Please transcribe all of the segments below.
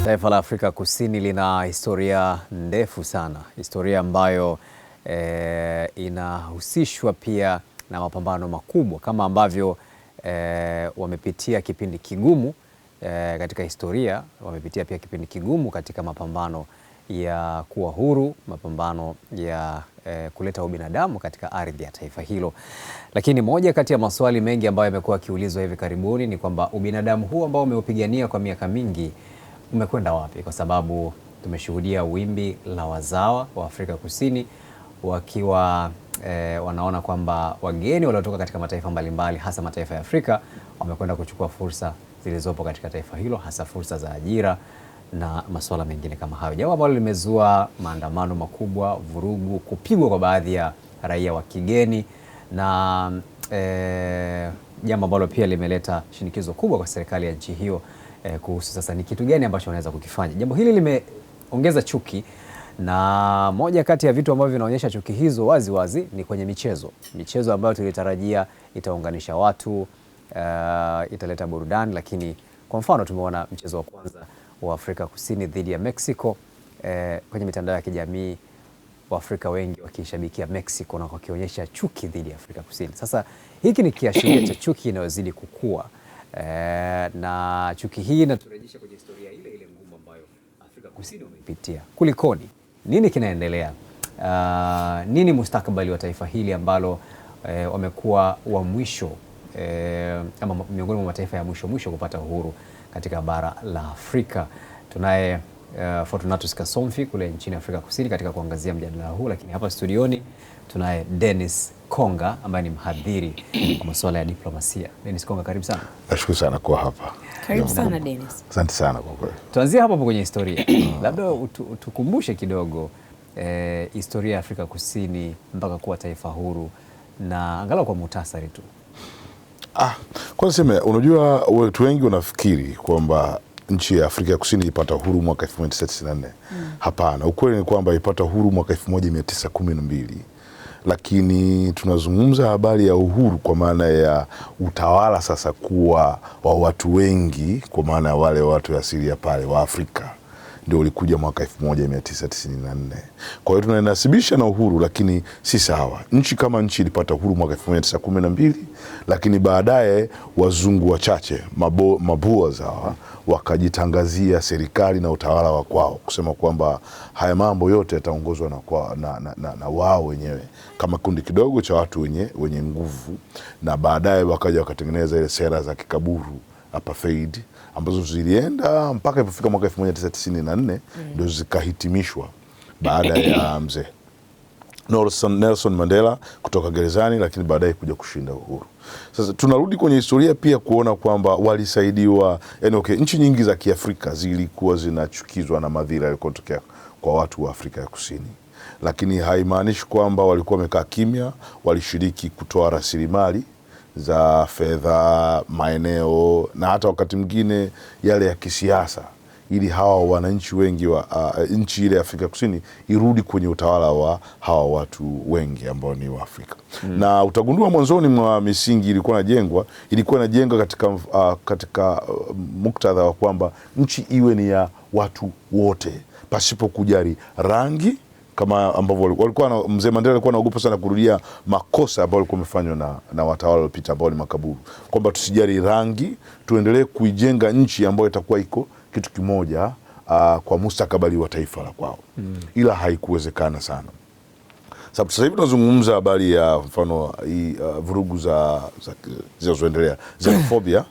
Taifa la Afrika Kusini lina historia ndefu sana, historia ambayo inahusishwa pia na mapambano makubwa kama ambavyo wamepitia kipindi kigumu katika historia, wamepitia pia kipindi kigumu katika mapambano ya kuwa huru, mapambano ya kuleta ubinadamu katika ardhi ya taifa hilo. Lakini moja kati ya maswali mengi ambayo yamekuwa yakiulizwa hivi karibuni ni kwamba ubinadamu huu ambao umeupigania kwa miaka mingi umekwenda wapi? Kwa sababu tumeshuhudia wimbi la wazawa wa Afrika Kusini wakiwa wanaona kwamba wageni waliotoka katika mataifa mbalimbali hasa mataifa ya Afrika wamekwenda kuchukua fursa zilizopo katika taifa hilo, hasa fursa za ajira na masuala mengine kama hayo, jambo ambalo limezua maandamano makubwa, vurugu, kupigwa kwa baadhi ya raia wa kigeni na jambo ambalo pia limeleta shinikizo kubwa kwa serikali ya nchi hiyo kuhusu sasa ni kitu gani ambacho wanaweza kukifanya. Jambo hili limeongeza chuki, na moja kati ya vitu ambavyo vinaonyesha chuki hizo wazi wazi ni kwenye michezo ambayo tulitarajia itaunganisha watu, italeta burudani, lakini kwa mfano tumeona mchezo wa kwanza wa Afrika Kusini dhidi ya Mexico, kwenye mitandao ya kijamii Waafrika wengi wakishabikia Mexico na wakionyesha chuki dhidi ya Afrika Kusini. Sasa hiki ni kiashiria cha chuki inayozidi kukua, na chuki hii inaturejesha kwenye historia ile ile ngumu ambayo Afrika Kusini wameipitia. Kulikoni? Nini kinaendelea? Nini mustakabali wa taifa hili ambalo wamekuwa wa mwisho ama miongoni mwa mataifa ya mwisho kupata uhuru katika bara la Afrika? Tunaye Fortunatus Kasomfi kule nchini Afrika Kusini katika kuangazia mjadala huu, lakini hapa studioni tunaye Dennis Konga ambaye ni mhadhiri wa masuala ya diplomasia. Dennis Konga, karibu sana. Nashukuru sana kuwa hapa. Karibu sana Dennis. Asante sana kwa kweli. Tuanzie hapo kwenye historia. Labda tukumbushe kidogo historia ya Afrika Kusini mpaka kuwa taifa huru, na angalau kwa muhtasari tu. Kwanza sema, unajua watu wengi wanafikiri kwamba nchi ya Afrika ya Kusini ilipata uhuru mwaka 1994. Hapana, ukweli ni kwamba ilipata uhuru mwaka 1912. Lakini tunazungumza habari ya uhuru kwa maana ya utawala sasa kuwa wa watu wengi, kwa maana ya wale watu asili ya pale wa Afrika, ndio ulikuja mwaka 1994. Kwa hiyo tunanasibisha na uhuru, lakini si sawa. Nchi kama nchi ilipata uhuru mwaka 1912, lakini baadaye wazungu wachache, maboers hawa, wakajitangazia serikali na utawala wa kwao, kusema kwamba haya mambo yote yataongozwa na wao wenyewe kama kundi kidogo cha watu wenye nguvu, na baadaye wakaja wakatengeneza ile sera za kikaburu, apartheid, ambazo zilienda mpaka ilipofika mwaka 1994 ndio zikahitimishwa baada ya mzee Nelson Mandela kutoka gerezani, lakini baadaye kuja kushinda uhuru. Sasa tunarudi kwenye historia pia kuona kwamba walisaidiwa, nchi nyingi za Kiafrika zilikuwa zinachukizwa na madhira yaliyotokea kwa watu wa Afrika ya Kusini, lakini haimaanishi kwamba walikuwa wamekaa kimya. Walishiriki kutoa rasilimali za fedha, maeneo na hata wakati mwingine yale ya kisiasa, ili hawa wananchi wengi wa nchi ile ya Afrika Kusini irudi kwenye utawala wa hawa watu wengi ambao ni wa Afrika. Na utagundua mwanzoni mwa misingi ilikuwa inajengwa katika muktadha wa kwamba nchi iwe ni ya watu wote pasipo kujali rangi, kama ambavyo walikuwa mzee Mandela alikuwa anaogopa sana kurudia makosa ambayo walikuwa wamefanywa na watawala waliopita ambao ni makaburu, kwamba tusijali rangi, tuendelee kuijenga nchi ambayo itakuwa iko kitu kimoja kwa mustakabali wa taifa la kwao. Ila haikuwezekana sana. Sababu sasa hivi tunazungumza habari ya mfano vurugu zinazoendelea, xenophobia,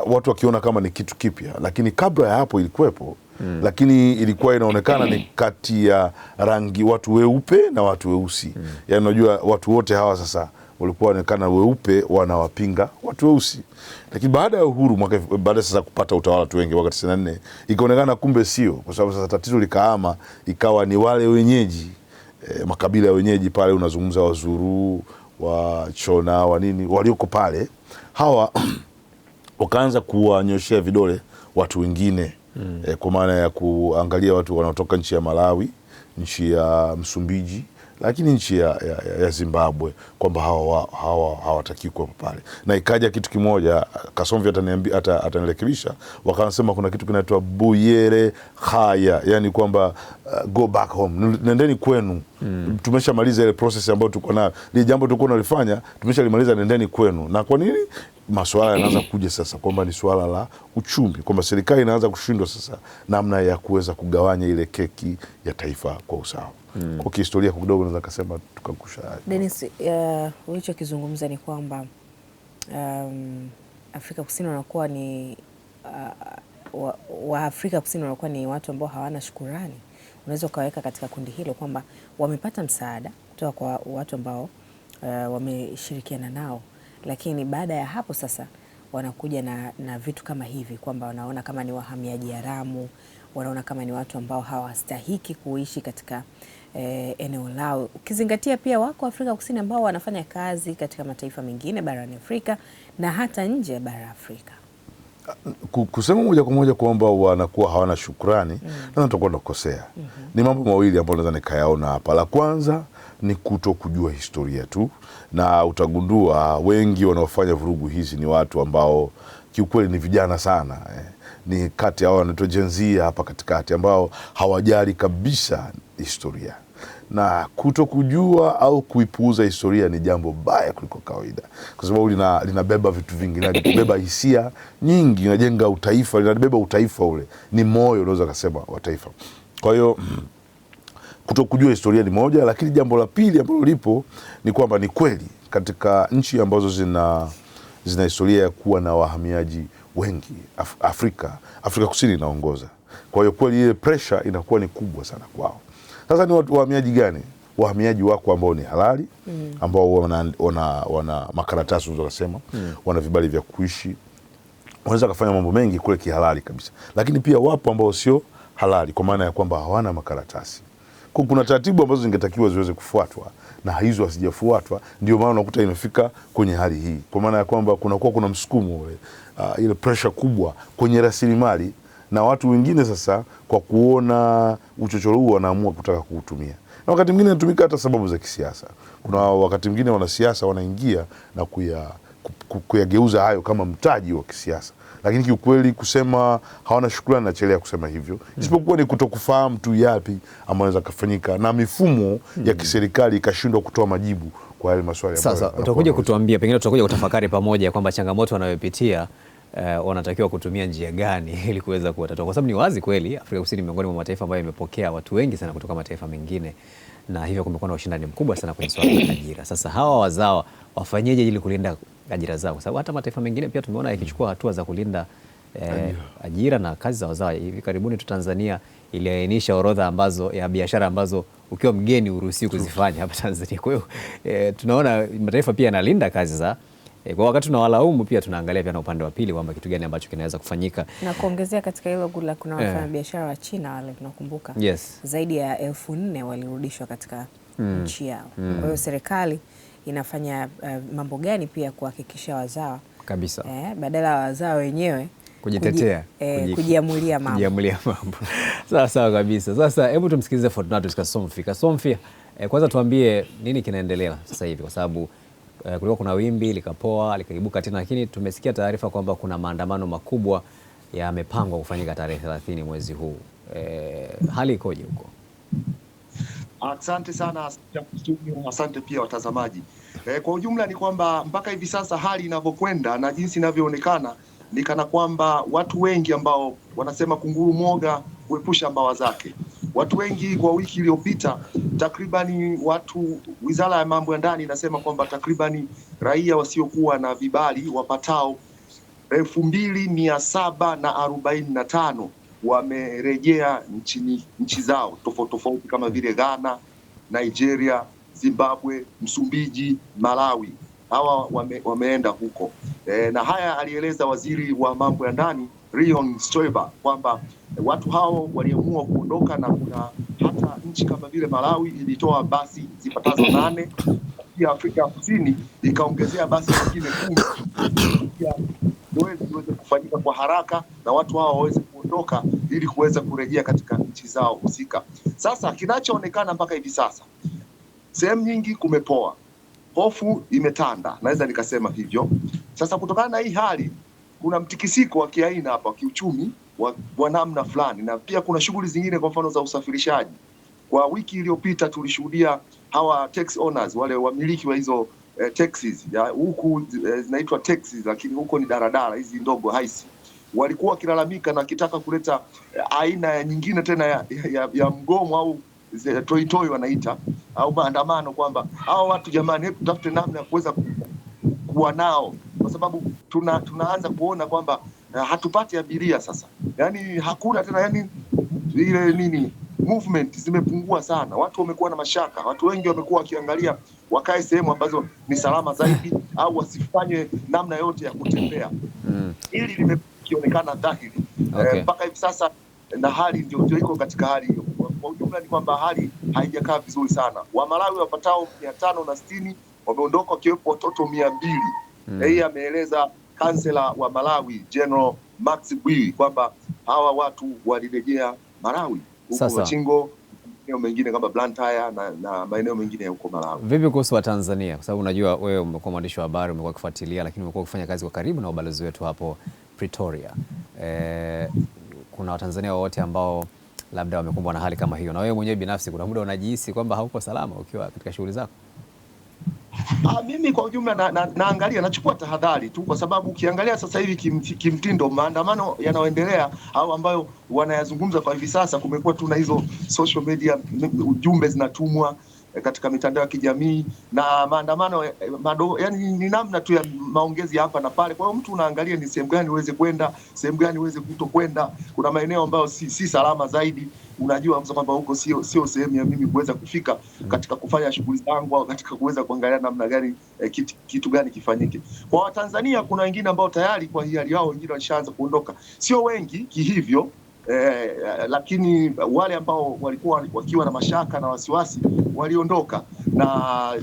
watu wakiona kama ni kitu kipya, lakini kabla ya hapo ilikuwepo. Lakini ilikuwa inaonekana ni kati ya rangi, watu weupe na watu weusi. Yaani unajua watu wote hawa sasa walikuwa wanaonekana weupe wanawapinga watu weusi. Lakini baada ya uhuru baada sasa kupata utawala watu wengi wakati 94, ikaonekana kumbe sio, kwa sababu sasa tatizo likaama ikawa ni wale wenyeji, makabila ya wenyeji pale, unazungumza Wazuru, Wachona, wanini walioko pale, hawa wakaanza kuwanyoshea vidole watu wengine. Kwa maana ya kuangalia watu wanaotoka nchi ya Malawi, nchi ya Msumbiji lakini nchi ya Zimbabwe kwamba hawataki kuwa pale, na ikaja kitu kimoja, Kasomvi atanirekebisha, wakasema kuna kitu kinaitwa Buyere Haya, yani kwamba go back home, nendeni kwenu. Tumeshamaliza ile process ambayo tuko nayo, ile jambo tulikuwa tunalifanya tumeshalimaliza, nendeni kwenu. Na kwa nini masuala yanaanza kuja sasa kwamba ni swala la uchumi, kwamba serikali inaanza kushindwa sasa namna ya kuweza kugawanya ile keki ya taifa kwa usawa. Kwa kihistoria kidogo naweza kusema tukakusha. Dennis, ulichokizungumza ni kwamba Afrika Kusini wanakuwa ni wa Afrika Kusini wanakuwa ni watu ambao hawana shukurani. Unaweza ukaweka katika kundi hilo kwamba wamepata msaada kutoka kwa watu ambao wameshirikiana nao, lakini baada ya hapo sasa wanakuja na vitu kama hivi, kwamba wanaona kama ni wahamiaji haramu, wanaona kama ni watu ambao hawastahiki kuishi katika eneo lao, ukizingatia pia wako Afrika Kusini ambao wanafanya kazi katika mataifa mengine barani Afrika na hata nje ya bara Afrika. Kusema moja kwa moja kwamba wanakuwa hawana shukrani, na tutakuwa tunakosea. Ni mambo mawili ambayo naweza nikayaona hapa. La kwanza ni kuto kujua historia tu, na utagundua wengi wanaofanya vurugu hizi ni watu ambao kiukweli ni vijana sana, ni kati hao wanaitwa Gen Z hapa katikati, ambao hawajali kabisa historia. Na kuto kujua au kuipuuza historia ni jambo baya kuliko kawaida, kwa sababu linabeba vitu vingi, linabeba hisia nyingi, linajenga utaifa, linabeba utaifa, ule ni moyo unaweza kusema wa taifa. Kwa hiyo kuto kujua historia ni moja, lakini jambo la pili ambalo lipo ni kwamba ni kweli katika nchi ambazo zina historia ya kuwa na wahamiaji wengi, Afrika Kusini inaongoza. Kwa hiyo kweli ile pressure inakuwa ni kubwa sana kwao. Sasa ni wahamiaji gani? Wahamiaji wako ambao ni halali, ambao wana makaratasi unaweza kusema, wana vibali vya kuishi, wanaweza kufanya mambo mengi kule kihalali kabisa. Lakini pia wapo ambao sio halali, kwa maana ya kwamba hawana makaratasi. Kuna taratibu ambazo zingetakiwa ziweze kufuatwa na hizo hazijafuatwa, ndio maana unakuta imefika kwenye hali hii. Kwa maana ya kwamba kuna msukumo ule, ile pressure kubwa kwenye rasilimali, na watu wengine sasa kwa kuona uchochoro huu wanaamua kutaka kuutumia. Na wakati mwingine inatumika hata sababu za kisiasa. Kuna wakati mwingine wanasiasa wanaingia na kuyageuza hayo kama mtaji wa kisiasa. Lakini kiukweli kusema hawana shukrani, nachelea kusema hivyo. Isipokuwa ni kutokufahamu tu yapi ambayo yanaweza kufanyika, na mifumo ya kiserikali ikashindwa kutoa majibu kwa yale maswali. Sasa utakuja kutuambia, pengine tutakuja kutafakari pamoja kwamba changamoto wanayopitia wanatakiwa kutumia njia gani ili kuweza kuwatatua, kwa sababu ni wazi kweli Afrika Kusini miongoni mwa mataifa ambayo imepokea watu wengi sana kutoka mataifa mengine, na hivyo kumekuwa na ushindani mkubwa sana kwenye swala la ajira. Sasa hawa wazawa wafanyeje ili kulinda ajira zao, kwa sababu hata mataifa mengine pia tumeona yakichukua hatua za kulinda ajira na kazi za wazawa. Hivi karibuni tu Tanzania iliainisha orodha ya biashara ambazo ukiwa mgeni uruhusiwi kuzifanya hapa Tanzania. Kwa hiyo tunaona mataifa pia yanalinda kazi za kwa wakati tunawalaumu, pia tunaangalia pia na upande wa pili kwamba kitu gani ambacho kinaweza kufanyika. Na kuongezea katika hilo gula, kuna wafanya biashara wa China wale tunakumbuka, zaidi ya 4,000 walirudishwa katika nchi yao. Kwa hiyo serikali inafanya mambo gani pia kuhakikisha wazawa kabisa badala ya wazawa wenyewe kujitetea, kujiamulia mambo. Sawa kabisa. Sasa hebu tumsikilize Fortunatus Kasomfi. Kasomfi, kwanza tuambie nini kinaendelea sasa hivi, kwa sababu kulikuwa kuna wimbi likapoa likaibuka tena, lakini tumesikia taarifa kwamba kuna maandamano makubwa yamepangwa kufanyika tarehe 30 mwezi huu. Hali ikoje huko? Asante sana, asante pia watazamaji. Kwa ujumla ni kwamba mpaka hivi sasa hali inavyokwenda na jinsi inavyoonekana ni kana kwamba watu wengi ambao wanasema kunguru mwoga kuepusha mbawa zake. Watu wengi kwa wiki iliyopita takribani Wizara ya Mambo ya Ndani inasema kwamba takribani raia wasiokuwa na vibali wapatao 2,745 wamerejea nchi zao tofauti kama vile Ghana, Nigeria, Zimbabwe, Msumbiji, Malawi. Hawa wameenda huko. Na haya alieleza waziri wa mambo ya ndani Rion Stoiber kwamba watu hao waliamua kuondoka, na kuna hata nchi kama vile Malawi ilitoa basi zipatazo 8, pia Afrika Kusini ikaongezea basi nyingine 10 zoezi liweze kufanyika kwa haraka na watu hao waweze kuondoka ili kuweza kurejea katika nchi zao husika. Sasa kinachoonekana mpaka hivi sasa, sehemu nyingi kumepoa, hofu imetanda, naweza nikasema hivyo. Sasa kutokana na hii hali, kuna mtikisiko wa kiaina hapa kiuchumi wa namna fulani, na pia kuna shughuli zingine, kwa mfano za usafirishaji. Kwa wiki iliyopita tulishuhudia hawa taxi owners, wale wamiliki wa hizo taxis, huku zinaitwa taxis lakini huko ni daradara hizi ndogo, haisi, walikuwa wakilalamika na kitaka kuleta aina ya nyingine tena ya mgomo au toitoi wanaita, au maandamano, kwamba hawa watu jamani, hebu tutafute namna ya kuweza kuwa nao, kwa sababu tunaanza kuona kwamba hatupati abiria sasa, yani hakuna tena, yani ile nini, movement zimepungua sana, watu wamekuwa na mashaka, watu wengi wamekuwa wakiangalia wakae sehemu ambazo ni salama zaidi, au wasifanye namna yote ya kutembea. Hili limekionekana dhahiri mpaka hivi sasa, na hali ndio iko katika hali hiyo. Kwa ujumla ni kwamba hali haijakaa vizuri sana. Wamalawi wapatao 560 wameondoka, wakiwepo watoto 200. Hii ameeleza kansela wa Malawi General Max Bui kwamba hawa watu walirejea Malawi huko Machingo, maeneo mengine kama Blantyre na maeneo mengine huko Malawi. Vipi kuhusu wa Tanzania? Kwa sababu unajua wewe umekuwa mwandishi wa habari, umekuwa ukifuatilia, lakini umekuwa ukifanya kazi kwa karibu na ubalozi wetu hapo Pretoria. Kuna Watanzania wote ambao labda wamekumbwa na hali kama hiyo, na wewe mwenyewe binafsi kuna muda unajihisi kwamba hauko salama ukiwa katika shughuli zako? Mimi kwa ujumla naangalia, nachukua tahadhari tu, kwa sababu ukiangalia sasa hivi kimtindo, maandamano yanayoendelea au ambayo wanayazungumza kwa hivi sasa, kumekuwa tu na hizo social media, ujumbe zinatumwa katika mitandao ya kijamii, na maandamano yani ni namna tu ya maongezi hapa na pale. Kwa hiyo mtu unaangalia ni sehemu gani uweze kwenda, sehemu gani uweze kutokwenda. Kuna maeneo ambayo si salama zaidi, unajua kwamba huko sio sehemu ya mimi kuweza kufika katika kufanya shughuli zangu, au katika kuweza kuangalia namna gani kitu gani kifanyike. Kwa Watanzania kuna wengine ambao tayari kwa hiari yao, wengine walishaanza kuondoka, sio wengi kihivyo, lakini wale ambao walikuwa wakiwa na mashaka na wasiwasi waliondoka, na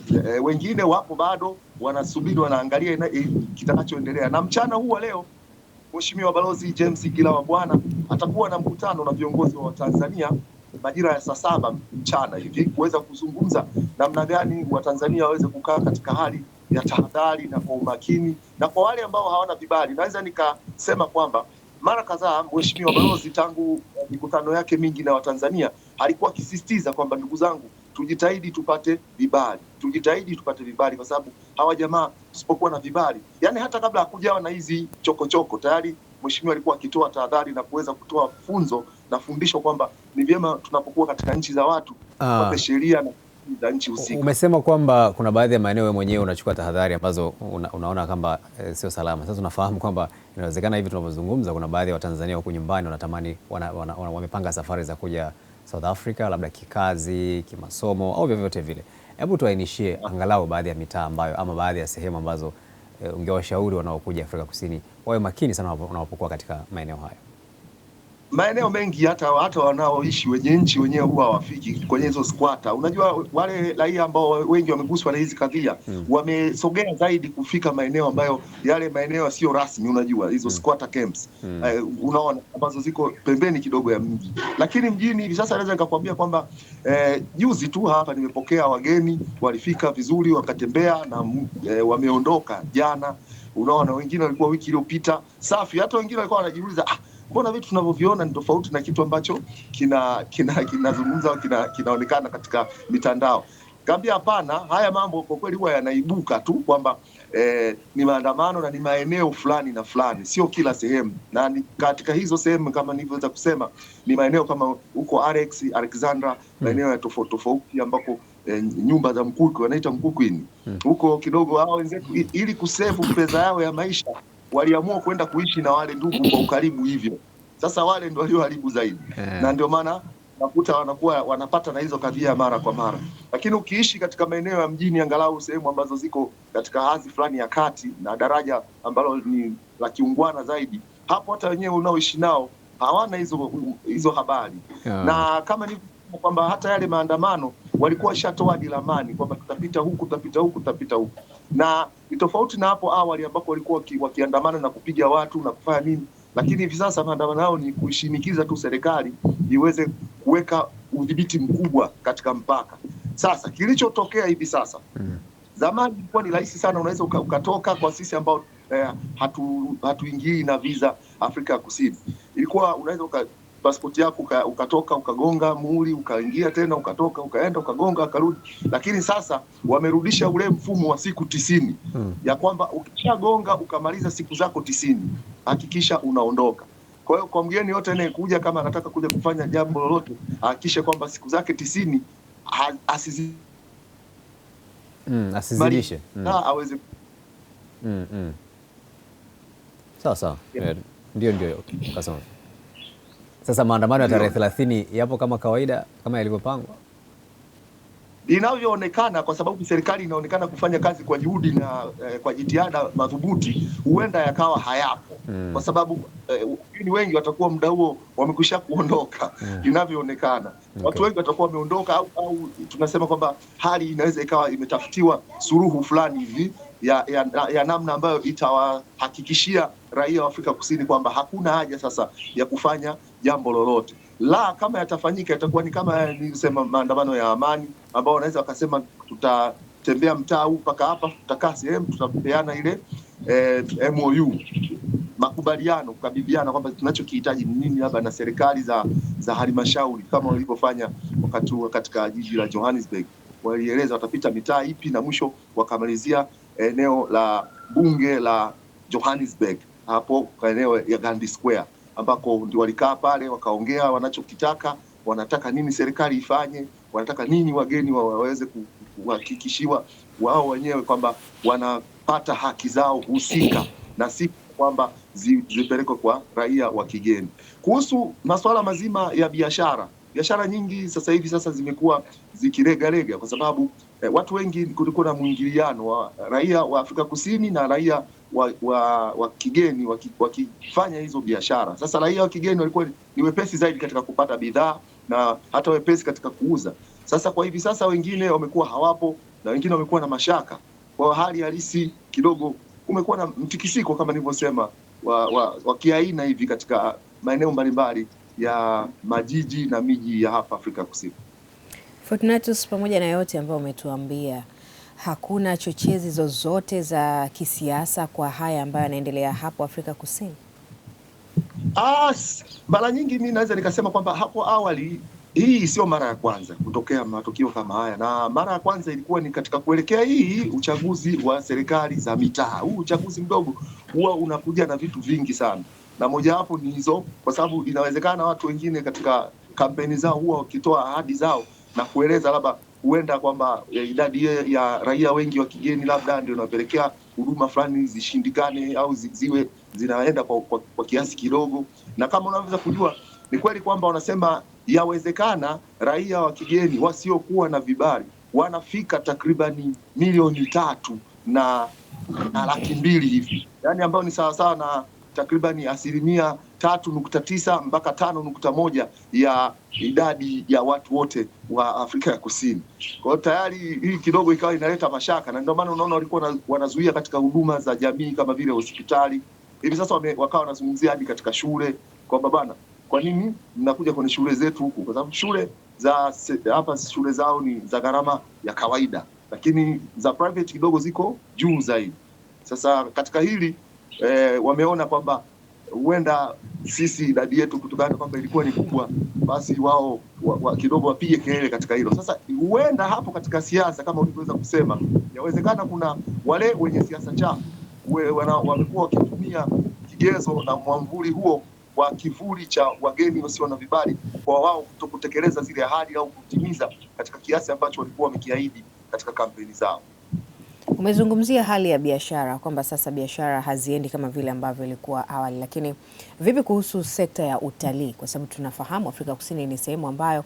wengine wapo bado wanasubiri, wanaangalia kitakachoendelea. Na mchana huu wa leo Mheshimiwa Balozi James Gilawa Bwana atakuwa na mkutano na viongozi wa Tanzania majira ya saa 7 mchana hivi, kuweza kuzungumza namna gani Watanzania waweze kukaa katika hali ya tahadhari na kwa umakini. Na kwa wale ambao hawana vibali, naweza nikasema kwamba mara kadhaa Mheshimiwa Balozi tangu mikutano yake mingi na Watanzania alikuwa akisisitiza kwamba ndugu zangu, tujitahidi tupate vibali, tujitahidi tupate vibali, kwa sababu hawa jamaa tusipokuwa na vibali, yani hata kabla hakujawa na hizi chokochoko, tayari Mheshimiwa alikuwa akitoa tahadhari na kuweza kutoa funzo na fundisho kwamba ni vyema tunapokuwa katika nchi za watu tupate sheria na za nchi husika. Umesema kwamba kuna baadhi ya maeneo wewe mwenyewe unachukua tahadhari ambazo unaona kwamba sio salama. Sasa tunafahamu kwamba inawezekana hivi tunavyozungumza kuna baadhi ya Watanzania huko nyumbani wanatamani wamepanga safari za kuja South Africa, labda kikazi, kimasomo au vyovyote vile. Hebu tuainishie angalau baadhi ya mitaa ambayo ama baadhi ya sehemu ambazo ungewashauri wanaokuja Afrika Kusini wawe makini sana wanapokuwa katika maeneo hayo. Maeneo mengi hata wanaoishi wenye nchi wenyewe huwa hawafiki kwenye hizo squatter. Unajua wale raia ambao wengi wameguswa na hizi kadhia wamesogea zaidi kufika maeneo ambayo yale maeneo sio rasmi, unajua hizo squatter camps unaona, ambazo ziko pembeni kidogo ya mji. Lakini mjini hivi sasa naweza nikakwambia kwamba juzi tu hapa nimepokea wageni walifika vizuri, wakatembea na wameondoka jana. Unaona, wengine walikuwa wiki iliyopita safi, hata wengine walikuwa wanajiuliza mbona vitu tunavyoviona ni tofauti na kitu ambacho kinazungumza kinaonekana katika mitandao. Kaambia hapana, haya mambo kwa kweli huwa yanaibuka tu kwamba ni maandamano na ni maeneo fulani na fulani, sio kila sehemu. Na katika hizo sehemu kama nilivyoweza kusema ni maeneo kama huko Alexandra, maeneo ya tofauti tofauti ambako nyumba za mkuku wanaita mkukwini huko kidogo. Hao wenzetu ili kusevu pesa yao ya maisha waliamua kwenda kuishi na wale ndugu kwa ukaribu hivyo. Sasa wale ndio walioharibu zaidi. Na ndio maana nakuta wanakuwa wanapata na hizo kadhia mara kwa mara. Lakini ukiishi katika maeneo ya mjini, angalau sehemu ambazo ziko katika hadhi fulani ya kati na daraja ambalo ni la kiungwana zaidi, hapo hata wenyewe unaoishi nao hawana hizo habari. Na kama ni kwamba hata yale maandamano walikuwa washatoa hadi ramani kwamba tutapita huku, tutapita huku, tutapita huku. Na ni tofauti na hapo awali ambako walikuwa wakiandamana na kupiga watu na kufanya nini. Lakini hivi sasa maandamano yao ni kushinikiza tu serikali iweze kuweka udhibiti mkubwa katika mpaka. Sasa kilichotokea hivi sasa, zamani ilikuwa ni rahisi sana, unaweza ukatoka kwa sisi ambao hatuingii na visa Afrika ya Kusini. Ilikuwa unaweza pasipoti yako ukatoka ukagonga muhuri ukaingia tena ukatoka ukaenda ukagonga ukarudi, lakini sasa wamerudisha ule mfumo wa siku 90 ya kwamba ukishagonga ukamaliza siku zako 90 hakikisha unaondoka. Kwa hiyo kwa mgeni yote anayekuja, kama anataka kuja kufanya jambo lolote, hakikisha kwamba siku zake 90 asizidishe aweze sawa. Ndio kasoma. Sasa maandamano ya tarehe 30 yapo kama kawaida kama yalivyopangwa inavyoonekana, kwa sababu serikali inaonekana kufanya kazi kwa juhudi na kwa jitihada madhubuti. Huenda yakawa hayapo kwa sababu wageni wengi watakuwa muda huo wamekwisha kuondoka inavyoonekana. Watu wengi watakuwa wameondoka au tunasema kwamba hali inaweza ikawa imetafutiwa suluhu fulani hivi ya namna ambayo itawahakikishia raia wa Afrika Kusini kwamba hakuna haja sasa ya kufanya jambo lolote. Kama yatafanyika itakuwa ni kama nilisema maandamano ya amani, ambao wanaweza wakasema tutatembea mtaa huu mpaka hapa, tutakaa sehemu, tutapeana ile MOU, makubaliano, kukabidhiana kwamba tunachokihitaji ni nini, labda na serikali za halmashauri kama walivyofanya wakati katika jiji la Johannesburg. Walieleza watapita mitaa ipi na mwisho wakamalizia eneo la bunge la Johannesburg, hapo kwa eneo ya Gandhi Square, ambako ndio walikaa pale wakaongea wanachokitaka, wanataka nini serikali ifanye, wanataka nini wageni waweze kuhakikishiwa wao wenyewe kwamba wanapata haki zao husika na si kwamba zipelekwe kwa raia wa kigeni. Kuhusu masuala mazima ya biashara nyingi sasa hivi zimekuwa zikiregarega kwa sababu watu wengi, kulikuwa na mwingiliano wa raia wa Afrika Kusini na raia wa kigeni wakifanya hizo biashara. Sasa raia wa kigeni walikuwa ni wepesi zaidi katika kupata bidhaa na hata wepesi katika kuuza. Sasa kwa hivi sasa wengine wamekuwa hawapo na wengine wamekuwa na mashaka. Kwa hali halisi kidogo kumekuwa na mtikisiko kama nilivyosema wa kiaina hivi katika maeneo mbalimbali ya majiji na miji ya hapa Afrika Kusini. Fortunatus, pamoja na yote ambayo umetuambia, hakuna chochezi zozote za kisiasa kwa haya ambayo yanaendelea hapo Afrika Kusini? Mara nyingi mimi naweza nikasema kwamba hapo awali, hii sio mara ya kwanza kutokea matukio kama haya, na mara ya kwanza ilikuwa ni katika kuelekea hii uchaguzi wa serikali za mitaa. Huu uchaguzi mdogo huwa unakuja na vitu vingi sana, na mojawapo ni hizo, kwa sababu inawezekana watu wengine katika kampeni zao huwa wakitoa ahadi zao na kueleza labda huenda kwamba idadi ya raia wengi wa kigeni labda ndio inapelekea huduma fulani zishindikane au ziwe zinaenda kwa kiasi kidogo. Na kama unaweza kujua, ni kweli kwamba wanasema yawezekana raia wa kigeni wasiokuwa na vibali wanafika takribani 3 na 200,000 hivi, yani ambao ni sawasawa na takribani 3.9 mpaka 5.1 ya idadi ya watu wote wa Afrika ya Kusini. Kwa hiyo tayari hii kidogo ikawa inaleta mashaka, na ndio maana unaona walikuwa wanazuia katika huduma za jamii kama vile hospitali. Hivi sasa wakawa wanazungumzia hadi katika shule kwamba bana, kwa nini mnakuja kwenye shule zetu huku? Kwa sababu shule za hapa, shule zao ni za gharama ya kawaida, lakini za private kidogo ziko juu zaidi. Sasa katika hili wameona kwamba huenda sisi idadi yetu kutokana kwamba ilikuwa ni kubwa, basi wao kidogo wapige kelele katika hilo. Sasa huenda hapo katika siasa kama ulivyoweza kusema, yawezekana kuna wale wenye siasa chafu wamekuwa wakitumia kigezo na mwamvuli huo wa kivuli cha wageni wasio na vibali kwa wao kutokutekeleza zile ahadi au kutimiza katika kiasi ambacho walikuwa wamekiahidi katika kampeni zao. Umezungumzia hali ya biashara kwamba sasa biashara haziendi kama vile ambavyo ilikuwa awali, lakini vipi kuhusu sekta ya utalii? Kwa sababu tunafahamu Afrika Kusini ni sehemu ambayo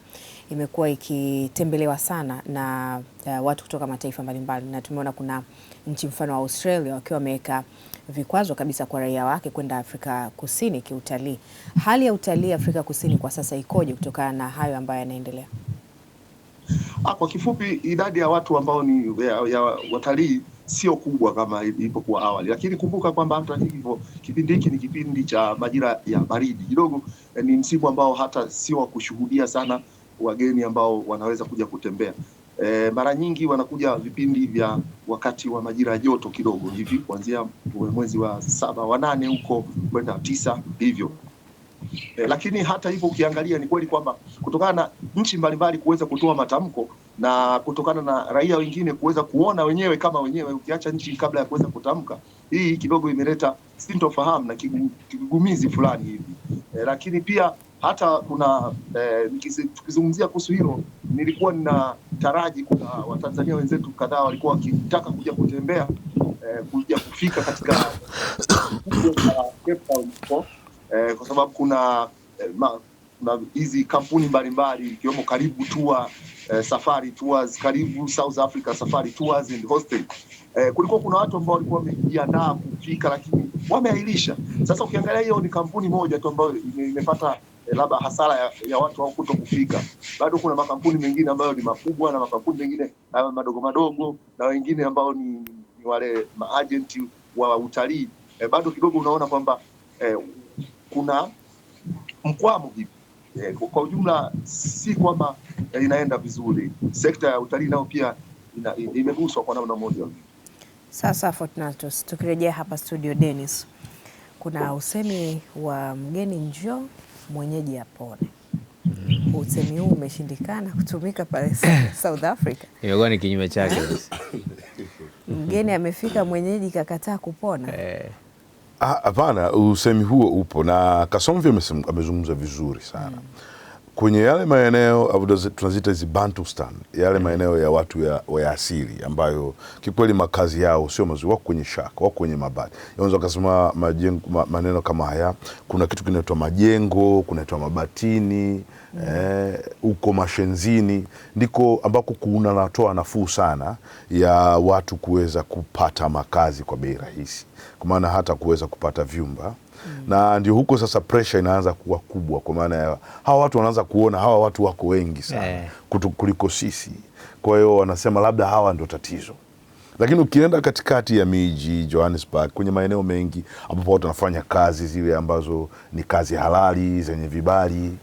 imekuwa ikitembelewa sana na watu kutoka mataifa mbalimbali, na tumeona kuna nchi mfano wa Australia wakiwa wameweka vikwazo kabisa kwa raia wake kwenda Afrika Kusini kiutalii. Hali ya utalii Afrika Kusini kwa sasa ikoje kutokana na hayo ambayo yanaendelea? Kwa kifupi, idadi ya watu ambao ni ya watalii sio kubwa kama ilipokuwa awali, lakini kumbuka kwamba hata hivyo kipindi hiki ni kipindi cha majira ya baridi kidogo, ni msimu ambao hata sio wa kushuhudia sana wageni ambao wanaweza kuja kutembea. Mara nyingi wanakuja vipindi vya wakati wa majira ya joto kidogo hivi, kuanzia mwezi wa 7 wa 8 huko kwenda 9 hivyo. Lakini hata hivyo ukiangalia ni kweli kwamba kutokana na nchi mbalimbali kuweza kutoa matamko na kutokana na raia wengine kuweza kuona wenyewe kama wenyewe, ukiacha nchi kabla ya kuweza kutamka, hii kidogo imeleta sintofahamu na kigugumizi fulani hivi. Lakini pia hata kuna tukizungumzia kuhusu hilo, nilikuwa ninataraji kuna Watanzania wenzetu kadhaa walikuwa wakitaka kuja kutembea, kuja kufika katika Cape Town kwa sababu kuna hizi kampuni mbalimbali ikiwemo Karibu Tour, Safari Tours, Karibu South Africa Safari Tours and Hostel. Kulikuwa kuna watu ambao walikuwa wamejiandaa kufika lakini wameahirisha. Sasa ukiangalia hiyo ni kampuni moja tu ambayo imepata labda hasara ya watu hao kuto kufika. Bado kuna makampuni mengine ambayo ni makubwa na makampuni mengine madogo madogo na wengine ambao ni wale maagenti wa utalii. Bado kidogo unaona kwamba kuna mkwamo hivi. Kwa ujumla si kwamba inaenda vizuri. Sekta ya utalii nao pia imeguswa kwa namna moja. Sasa Fortunatus, tukirejea hapa studio, Dennis, kuna usemi wa mgeni njoo mwenyeji apone. Usemi huu umeshindikana kutumika pale South Africa. Imekuwa ni kinyume chake. Mgeni amefika, mwenyeji kakataa kupona. Hapana, usemi huo upo na Kasomvi amezungumza vizuri sana. Kwenye yale maeneo tunazita hizi Bantustan, yale maeneo ya watu ya asili ambayo kikweli makazi yao sio mazuri, wako kwenye shaka, wako kwenye mabati. Unaweza kusema maneno kama haya, kuna kitu kinaitwa majengo, kunaitwa mabatini, uko Mashenzini, ndiko ambako kunatoa nafuu sana ya watu kuweza kupata makazi kwa bei rahisi, kwa maana hata kuweza kupata vyumba. Na ndio huko sasa pressure inaanza kuwa kubwa, kwa maana ya hawa watu wanaanza kuona hawa watu wako wengi sana kuliko sisi, kwa hiyo wanasema labda hawa ndio tatizo. Lakini ukienda katikati ya miji Johannesburg, kwenye maeneo mengi ambapo watu wanafanya kazi zile ambazo ni kazi halali zenye vibali,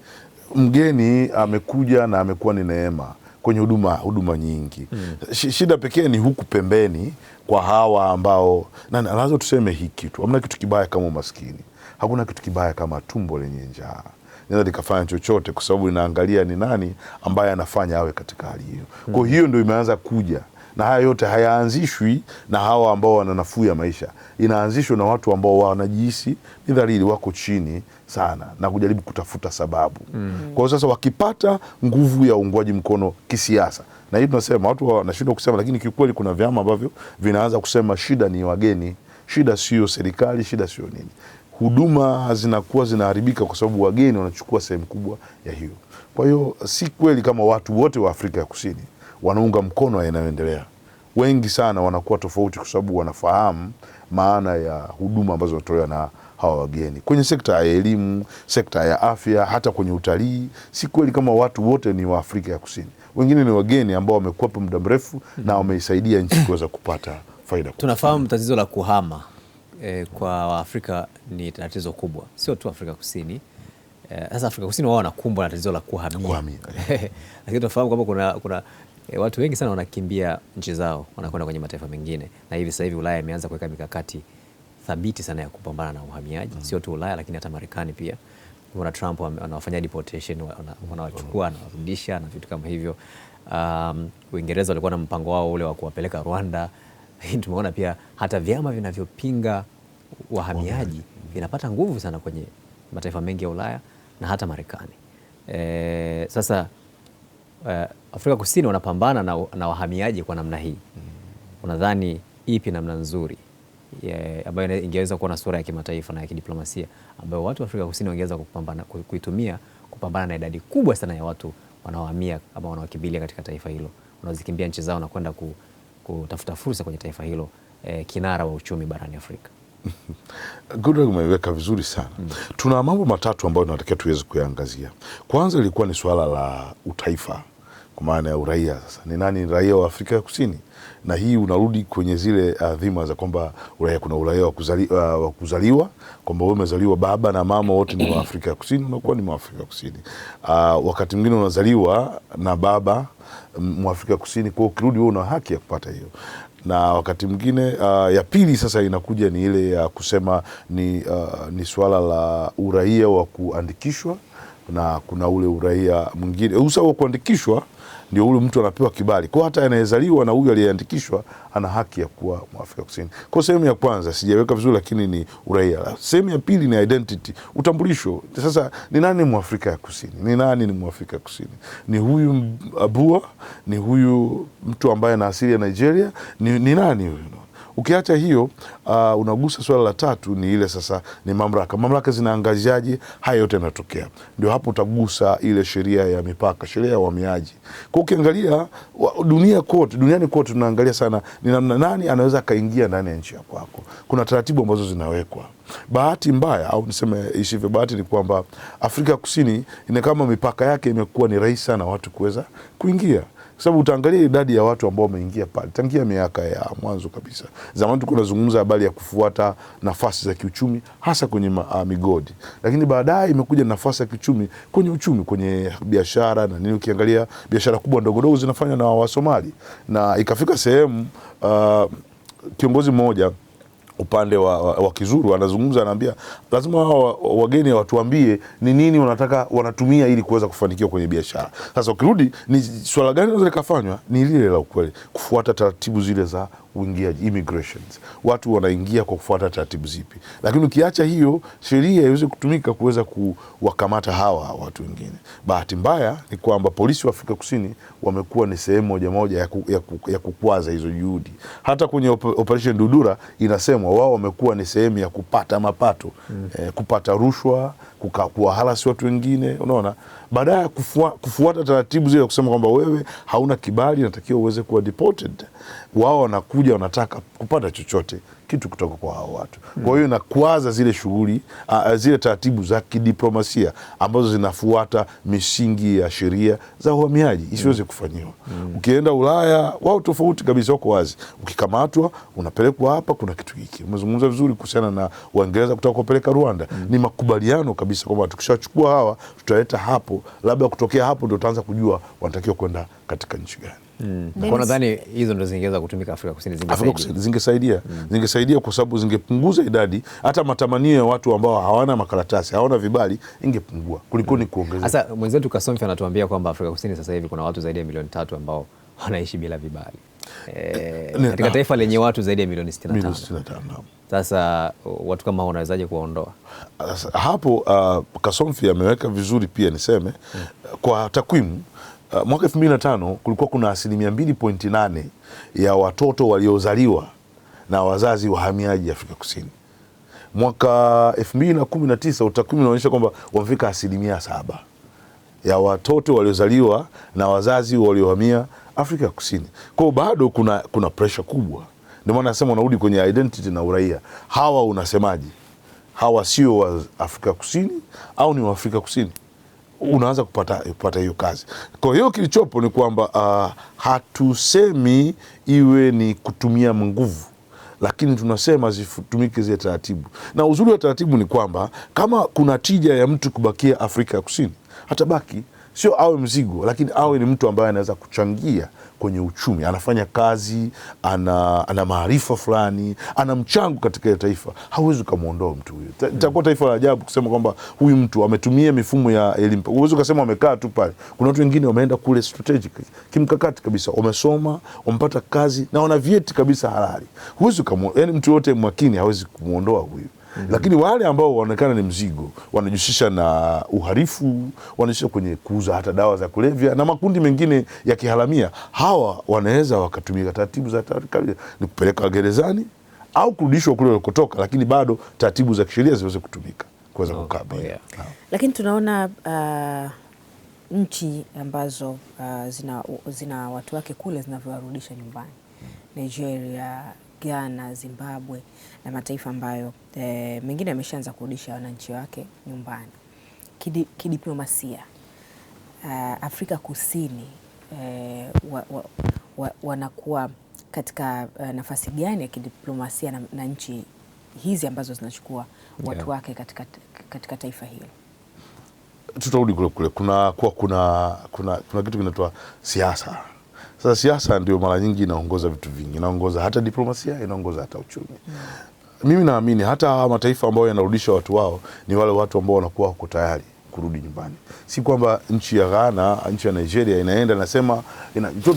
mgeni amekuja na amekuwa ni neema kwenye huduma nyingi. Shida pekee ni huku pembeni kwa hawa ambao lazima tuseme hii kitu. Hamna kitu kibaya kama umaskini. Hakuna kitu kibaya kama tumbo lenye njaa. Nenda likafanya chochote kwa sababu inaangalia ni nani ambaye anafanya awe katika hali hiyo. Kwa hiyo ndio imeanza kuja. Na haya yote hayaanzishwi na hawa ambao wana nafuu ya maisha. Inaanzishwa na watu ambao wanajihisi ni dhalili, wako chini sana na kujaribu kutafuta sababu. Kwa hiyo sasa wakipata nguvu ya uungwaji mkono kisiasa, na hii tunasema watu wanashindwa kusema, lakini kiukweli kuna vyama ambavyo vinaanza kusema shida ni wageni, shida sio serikali, shida sio nini. Huduma zinakuwa zinaharibika kwa sababu wageni wanachukua sehemu kubwa ya hiyo. Kwa hiyo si kweli kama watu wote wa Afrika ya Kusini wanaunga mkono yanayoendelea. Wengi sana wanakuwa tofauti kwa sababu wanafahamu maana ya huduma ambazo zinatolewa na hawa wageni. Kwenye sekta ya elimu, sekta ya afya, hata kwenye utalii, si kweli kama watu wote ni wa Afrika ya Kusini. Wengine ni wageni ambao wamekuwa kwa muda mrefu na wameisaidia nchi kuweza kupata faida. Tunafahamu tatizo la kuhama kwa Waafrika ni tatizo kubwa. Sio tu Afrika Kusini. Sasa Afrika Kusini wao wanakumbwa na tatizo la kuhamia. Lakini tunafahamu kwamba kuna watu wengi sana wanakimbia nchi zao, wanakwenda kwenye mataifa mengine, na hivi sasa hivi Ulaya imeanza kuweka mikakati thabiti sana ya kupambana na uhamiaji. Sio tu Ulaya, lakini hata Marekani pia. Kuna Trump anawafanyia deportation, wanawachukua, anawarudisha na vitu kama hivyo. Uingereza walikuwa na mpango wao ule wa kuwapeleka Rwanda. Tumeona pia hata vyama vinavyopinga wahamiaji vinapata nguvu sana kwenye mataifa mengi ya Ulaya na hata Marekani. Sasa Afrika Kusini wanapambana na wahamiaji kwa namna hii. Unadhani ipi namna nzuri ambayo ingeweza kuwa na sura ya kimataifa na ya kidiplomasia ambayo watu wa Afrika Kusini wangeweza kuitumia kupambana na idadi kubwa sana ya watu wanaohamia ama wanaokimbilia katika taifa hilo, wanaozikimbia nchi zao na kwenda kutafuta fursa kwenye taifa hilo, kinara wa uchumi barani Afrika? Goodluck umeweka vizuri sana. Tuna mambo matatu ambayo tunatakiwa tuweze kuyaangazia. Kwanza ilikuwa ni suala la utaifa, kwa maana ya uraia. Sasa ni nani raia wa Afrika ya Kusini? Na hii unarudi kwenye zile dhima za kwamba uraia, kuna uraia wa kuzaliwa kwamba wewe umezaliwa baba na mama wote ni wa Afrika ya Kusini, unakuwa ni Mwafrika Kusini. Wakati mwingine unazaliwa na baba Mwafrika Kusini, kwa ukirudi wewe una haki ya kupata hiyo. Na wakati mwingine ya pili sasa inakuja ni ile ya kusema ni swala la uraia wa kuandikishwa, na kuna ule uraia mwingine usawa wa kuandikishwa ndio ule mtu anapewa kibali. Kwa hata anayezaliwa na huyu aliyeandikishwa ana haki ya kuwa Mwafrika Kusini. Kwa sehemu ya kwanza sijaweka vizuri, lakini ni uraia. Sehemu ya pili ni identity, utambulisho. Sasa ni nani Mwafrika ya Kusini? Ni nani ni Mwafrika ya Kusini? Ni huyu Abua? Ni huyu mtu ambaye ana asili ya Nigeria? Ni nani huyu? Ukiacha hiyo unagusa swala la tatu, ni ile sasa ni mamlaka. Mamlaka zinaangaziaje haya yote yanatokea? Ndio hapo utagusa ile sheria ya mipaka, sheria ya uhamiaji. Kwa ukiangalia duniani kote tunaangalia sana ni namna nani anaweza kaingia ndani ya nchi ya kwako. Kuna taratibu ambazo zinawekwa. Bahati mbaya au niseme isivyo bahati ni kwamba Afrika Kusini ina kama mipaka yake imekuwa ni rahisi sana watu kuweza kuingia. Kwa sababu utaangalia idadi ya watu ambao wameingia pale tangia miaka ya mwanzo kabisa. Zamani tulikuwa tunazungumza habari ya kufuata nafasi za kiuchumi hasa kwenye migodi. Lakini baadaye imekuja nafasi ya kiuchumi kwenye uchumi, kwenye biashara na nini. Ukiangalia biashara kubwa ndogo ndogo zinafanywa na Wasomali. Na ikafika sehemu kiongozi mmoja upande wa Kizuru anazungumza, anaambia lazima wageni watuambie ni nini wanatumia ili kuweza kufanikiwa kwenye biashara. Sasa ukirudi ni swala gani linaweza likafanywa, ni lile la ukweli, kufuata taratibu zile za uingiaji, immigrations. Watu wanaingia kwa kufuata taratibu zipi? Lakini ukiacha hiyo, sheria iweze kutumika kuweza kuwakamata hawa watu wengine. Bahati mbaya ni kwamba polisi wa Afrika Kusini wamekuwa ni sehemu moja ya kukwaza hizo juhudi. Hata kwenye Operation Dudura inasemwa wao wamekuwa ni sehemu ya kupata mapato, kupata rushwa, kuwahalasi watu wengine, unaona? Baadaye kufuata taratibu zile kusema kwamba wewe hauna kibali, unatakiwa uweze kuwa deported. Wao wanakuja wanataka kupata chochote kitu kutoka kwa hao watu. Kwa hiyo inakwaza zile shughuli, zile taratibu za kidiplomasia ambazo zinafuata misingi ya sheria za uhamiaji isiweze kufanyiwa. Ukienda Ulaya wao tofauti kabisa, wako wazi. Ukikamatwa unapelekwa hapa, kuna kitu hiki. Umezungumza vizuri kuhusiana na Waingereza kutaka kupeleka Rwanda. Ni makubaliano kabisa kwamba tukishachukua hawa tutaleta hapo, labda kutokea hapo ndio tutaanza kujua wanatakiwa kwenda katika nchi gani. Kwa nadhani hizo ndo zingeweza kutumika Afrika Kusini, zingesaidia kwa sababu zingepunguza idadi, hata matamanio ya watu ambao hawana makaratasi, hawana vibali ingepungua kulikoni kuongezeka. Sasa mwenzetu Kasomfi anatuambia kwamba Afrika Kusini sasa hivi kuna watu zaidi ya milioni 3 ambao wanaishi bila vibali. Katika taifa lenye watu zaidi ya milioni 65. Sasa watu kama wanawezaje kuwaondoa? Hapo Kasomfi ameweka vizuri pia niseme kwa takwimu. Mwaka 2005 kulikuwa kuna 2.8% ya watoto waliozaliwa na wazazi wahamiaji Afrika Kusini. Mwaka 2019 utakwimu unaonyesha kwamba wamefika 7% ya watoto waliozaliwa na wazazi waliohamia Afrika Kusini. Kwa hiyo bado kuna pressure kubwa. Ndio maana nasema unarudi kwenye identity na uraia. Hawa unasemaje? Hawa sio wa Afrika Kusini au ni wa Afrika Kusini? Unaanza kupata hiyo kazi. Kwa hiyo kilichopo ni kwamba hatusemi iwe ni kutumia nguvu, lakini tunasema zitumike zile taratibu. Na uzuri wa taratibu ni kwamba kama kuna tija ya mtu kubakia Afrika ya Kusini, hatabaki. Sio awe mzigo, lakini awe ni mtu ambaye anaweza kuchangia kwenye uchumi, anafanya kazi, ana maarifa fulani, ana mchango katika taifa. Hauwezi kumuondoa mtu huyo. Itakuwa taifa la ajabu kusema kwamba huyu mtu ametumia mifumo ya elimu. Huwezi kusema amekaa tu pale. Kuna watu wengine wameenda kule strategic, kimkakati kabisa. Wamesoma, wamepata kazi na wana vyeti kabisa halali. Huwezi yani mtu yote makini hawezi kumuondoa huyu. Lakini wale ambao wanaonekana ni mzigo, wanajihusisha na uhalifu, wanajihusisha kwenye kuuza hata dawa za kulevya na makundi mengine ya kiharamia, hawa wanaweza wakatumia taratibu za serikali, ni kupeleka gerezani au kurudishwa kule walikotoka, lakini bado taratibu za kisheria ziweze kutumika kuweza kukabili. Lakini tunaona nchi ambazo zina watu wake kule zinavyowarudisha nyumbani, Nigeria, Ghana, Zimbabwe na mataifa ambayo mengine yameshaanza kurudisha wananchi wake nyumbani. Kidiplomasia, Afrika Kusini wanakuwa katika nafasi gani ya kidiplomasia na nchi hizi ambazo zinachukua watu wake katika taifa hilo? Tutarudi kule kuna kitu kinaitwa siasa. Sasa siasa ndio mara nyingi inaongoza vitu vingi, inaongoza hata diplomasia, inaongoza hata uchumi. Mimi naamini hata mataifa ambayo yanarudisha watu wao ni wale watu ambao wanakuwa wako tayari kurudi nyumbani. Si kwamba nchi ya Ghana, nchi ya Nigeria inaenda nasema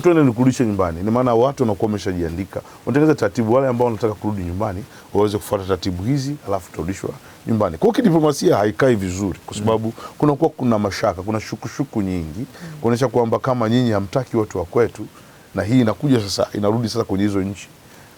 twende nikurudishe nyumbani. Ni maana watu wanakuwa wameshajiandika, wanatengeneza taratibu, wale ambao wanataka kurudi nyumbani waweze kufuata taratibu hizi, alafu turudishwa nyumbani. Kwa kidiplomasia haikai vizuri kwa sababu kuna mashaka, kuna shuku nyingi kuonyesha kwamba kama nyinyi hamtaki watu wa kwetu, na hii inakuja sasa, inarudi sasa kwenye hizo nchi.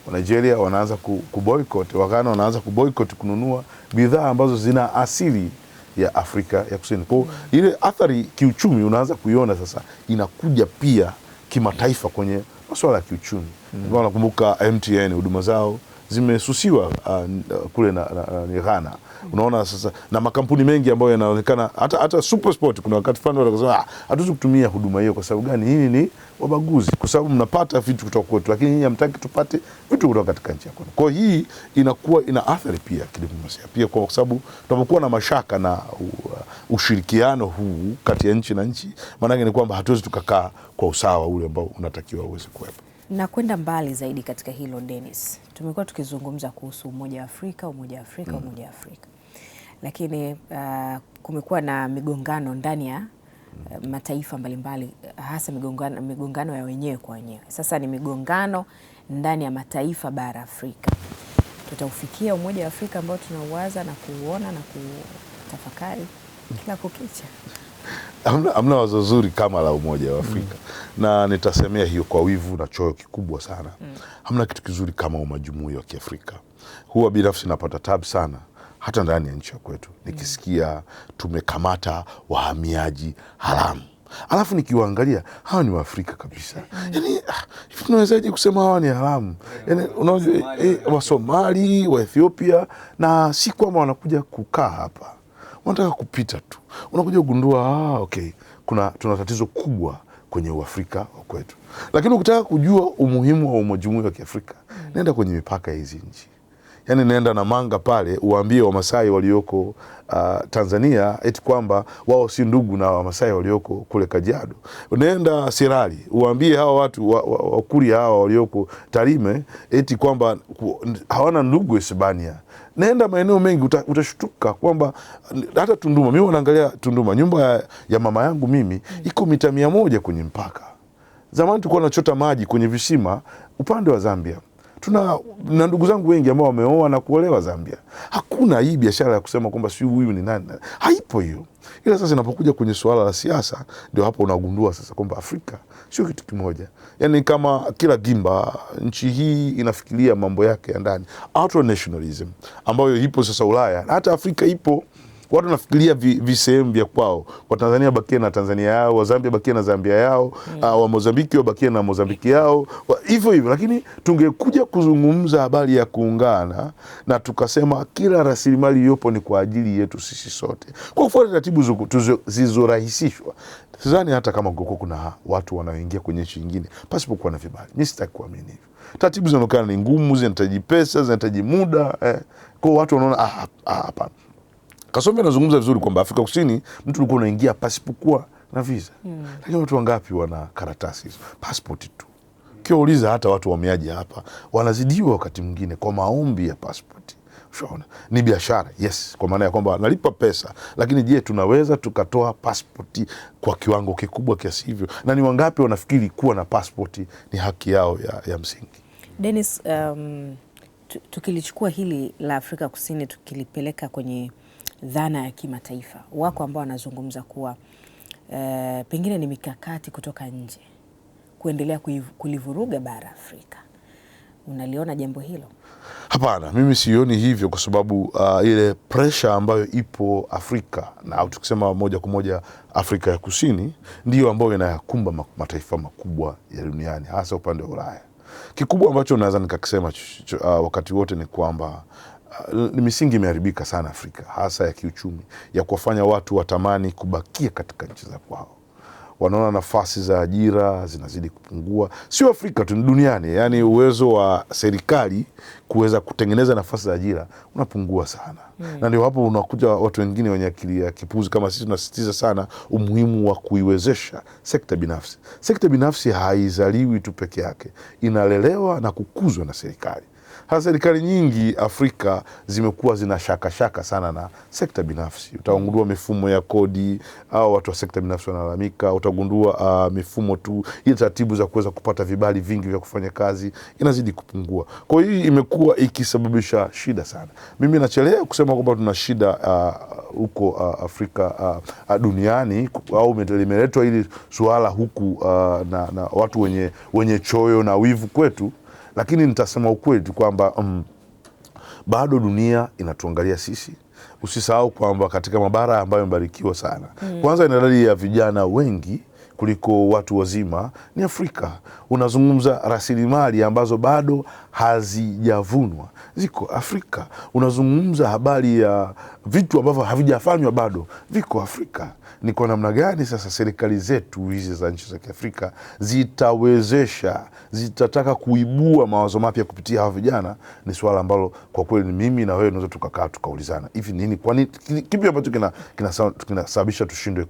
Wa Nigeria wanaanza kuboycott, wa Ghana wanaanza kuboycott kununua bidhaa ambazo zina asili ya Afrika ya Kusini. Kwa ile athari kiuchumi unaanza kuiona sasa inakuja pia kimataifa kwenye masuala ya kiuchumi. Nakumbuka MTN huduma zao zimesusiwa kule na Ghana. Unaona sasa, na makampuni mengi ambayo yanaonekana hata SuperSport kuna wakati fulani wanasema hatuwezi kutumia huduma hiyo. Kwa sababu gani? Hii ni wabaguzi, kwa sababu mnapata vitu kutoka kwetu lakini nyinyi hamtaki tupate vitu kutoka katika nchi yako. Kwa hii inakuwa ina athari pia kidiplomasia pia, kwa sababu tunapokuwa na mashaka na ushirikiano huu kati ya nchi na nchi, maana yake ni kwamba hatuwezi tukakaa kwa usawa ule ambao unatakiwa uweze kuwepo. Na kwenda mbali zaidi katika hilo, Dennis, tumekuwa tukizungumza kuhusu Umoja wa Afrika, lakini kumekuwa na migongano ndani ya mataifa mbalimbali, hasa migongano ya wenyewe kwa wenyewe. Sasa ni migongano ndani ya mataifa bara Afrika. Tutaufikia Umoja wa Afrika ambao tunauwaza na kuuona na kutafakari kila kukicha? Hamna wazo zuri kama la Umoja wa Afrika. Na nitasemea hiyo kwa wivu na choyo kikubwa sana. Hamna kitu kizuri kama umajumui wa Kiafrika. Huwa binafsi napata tabu sana hata ndani ya nchi ya kwetu nikisikia tumekamata wahamiaji haramu. Alafu nikiwaangalia hawa ni Waafrika kabisa. Yaani tunawezaje kusema hawa ni haramu? Yaani unajua wa Somali, wa Ethiopia, na si kwamba wanakuja kukaa hapa. Wanataka kupita tu. Unakuja kugundua okay, tuna tatizo kubwa kwenye Uafrika wa kwetu. Lakini ukitaka kujua umuhimu wa umajumui wa Kiafrika, nenda kwenye mipaka ya hizi nchi. Yaani nenda na manga pale uambie Wamasai walioko Tanzania eti kwamba wao si ndugu na Wamasai walioko kule Kajiado. Nenda Sirari uambie hawa watu Wakuria hawa walioko Tarime eti kwamba hawana ndugu Hispania. Nenda maeneo mengi utashtuka kwamba hata Tunduma, mimi wanaangalia Tunduma, nyumba ya mama yangu mimi iko mita 100 kwenye mpaka. Zamani tulikuwa tunachota maji kwenye visima upande wa Zambia. Na ndugu zangu wengi ambao wameoa na kuolewa Zambia. Hakuna hii biashara ya kusema kwamba si huyu ni nani. Haipo hiyo. Ila sasa inapokuja kwenye suala la siasa, ndio hapo unagundua sasa kwamba Afrika sio kitu kimoja. Yaani kama kila gimba nchi hii inafikiria mambo yake ya ndani. Outer nationalism ambayo ipo sasa Ulaya, hata Afrika ipo. Watu nafikiria visehemu vya kwao. Wa Tanzania bakia na Tanzania yao, wa Zambia bakia na Zambia yao, wa Mozambiki bakia na Mozambiki yao. Hivyo. Lakini tungekuja kuzungumza habari ya kuungana na tukasema kila rasilimali iliyopo ni kwa ajili yetu sisi sote. Kwa kufuata taratibu zilizorahisishwa. Sidhani hata kama kuna watu wanaoingia kwenye nchi nyingine pasipokuwa na vibali. Mimi sitaki kuamini hivyo. Taratibu zinaonekana ni ngumu, zinahitaji pesa, zinahitaji muda. Kwa watu wanaona hapana. Kasombe anazungumza vizuri kwamba Afrika Kusini mtu ulikuwa unaingia pasipokuwa na visa. Lakini watu wangapi wana karatasi hizo? Passport tu. Ukiuliza hata watu wahamiaji hapa wanazidiwa wakati mwingine kwa maombi ya passport. Ushaona? Ni biashara. Yes, kwa maana ya kwamba nalipa pesa, lakini je, tunaweza tukatoa passport kwa kiwango kikubwa kiasi hivyo? Na ni wangapi wanafikiri kuwa na passport ni haki yao ya msingi? Dennis, tukilichukua hili la Afrika Kusini tukilipeleka kwenye dhana ya kimataifa, wako ambao wanazungumza kuwa pengine ni mikakati kutoka nje kuendelea kulivuruga bara Afrika. Unaliona jambo hilo? Hapana, mimi sioni hivyo kwa sababu ile pressure ambayo ipo Afrika na tukisema moja kwa moja Afrika ya Kusini ndiyo ambayo inayakumba mataifa makubwa ya duniani, hasa upande wa Ulaya. Kikubwa ambacho naweza nikakisema wakati wote ni kwamba misingi imeharibika sana Afrika, hasa ya kiuchumi, ya kuwafanya watu watamani kubakia katika nchi za kwao. wanaona nafasi za ajira zinazidi kupungua, sio Afrika tu, duniani. Yani uwezo wa serikali kuweza kutengeneza nafasi za ajira unapungua sana. Na ndio hapo unakuja watu wengine wenye akili ya kipuzi kama sisi tunasisitiza sana umuhimu wa kuiwezesha sekta binafsi. Sekta binafsi haizaliwi tu peke yake, inalelewa na kukuzwa na serikali. Hasa serikali nyingi Afrika zimekuwa zina shaka sana na sekta binafsi. Utagundua mifumo ya kodi au watu wa sekta binafsi wanalalamika. Utagundua mifumo tu, ile taratibu za kuweza kupata vibali vingi vya kufanya kazi inazidi kupungua. Kwa hiyo hii imekuwa ikisababisha shida sana. Mimi nachelea kusema kwamba tuna shida huko Afrika duniani, au limeletwa hili suala huku na watu wenye choyo na wivu kwetu. Lakini nitasema ukweli kwamba bado dunia inatuangalia sisi. Usisahau kwamba katika mabara ambayo yamebarikiwa sana, kwanza idadi ya vijana wengi kuliko watu wazima ni Afrika. Unazungumza rasilimali ambazo bado hazijavunwa ziko Afrika. Unazungumza habari ya vitu ambavyo havijafanywa bado viko Afrika. Ni kwa namna gani sasa serikali zetu hizi za nchi za Kiafrika zitataka kuibua mawazo mapya kupitia hawa vijana? Ni swala ambalo kwa kweli mimi na wewe tunaweza tukakaa tukaulizana, hivi nini, kwani kipi ambacho kinasababisha tushindwe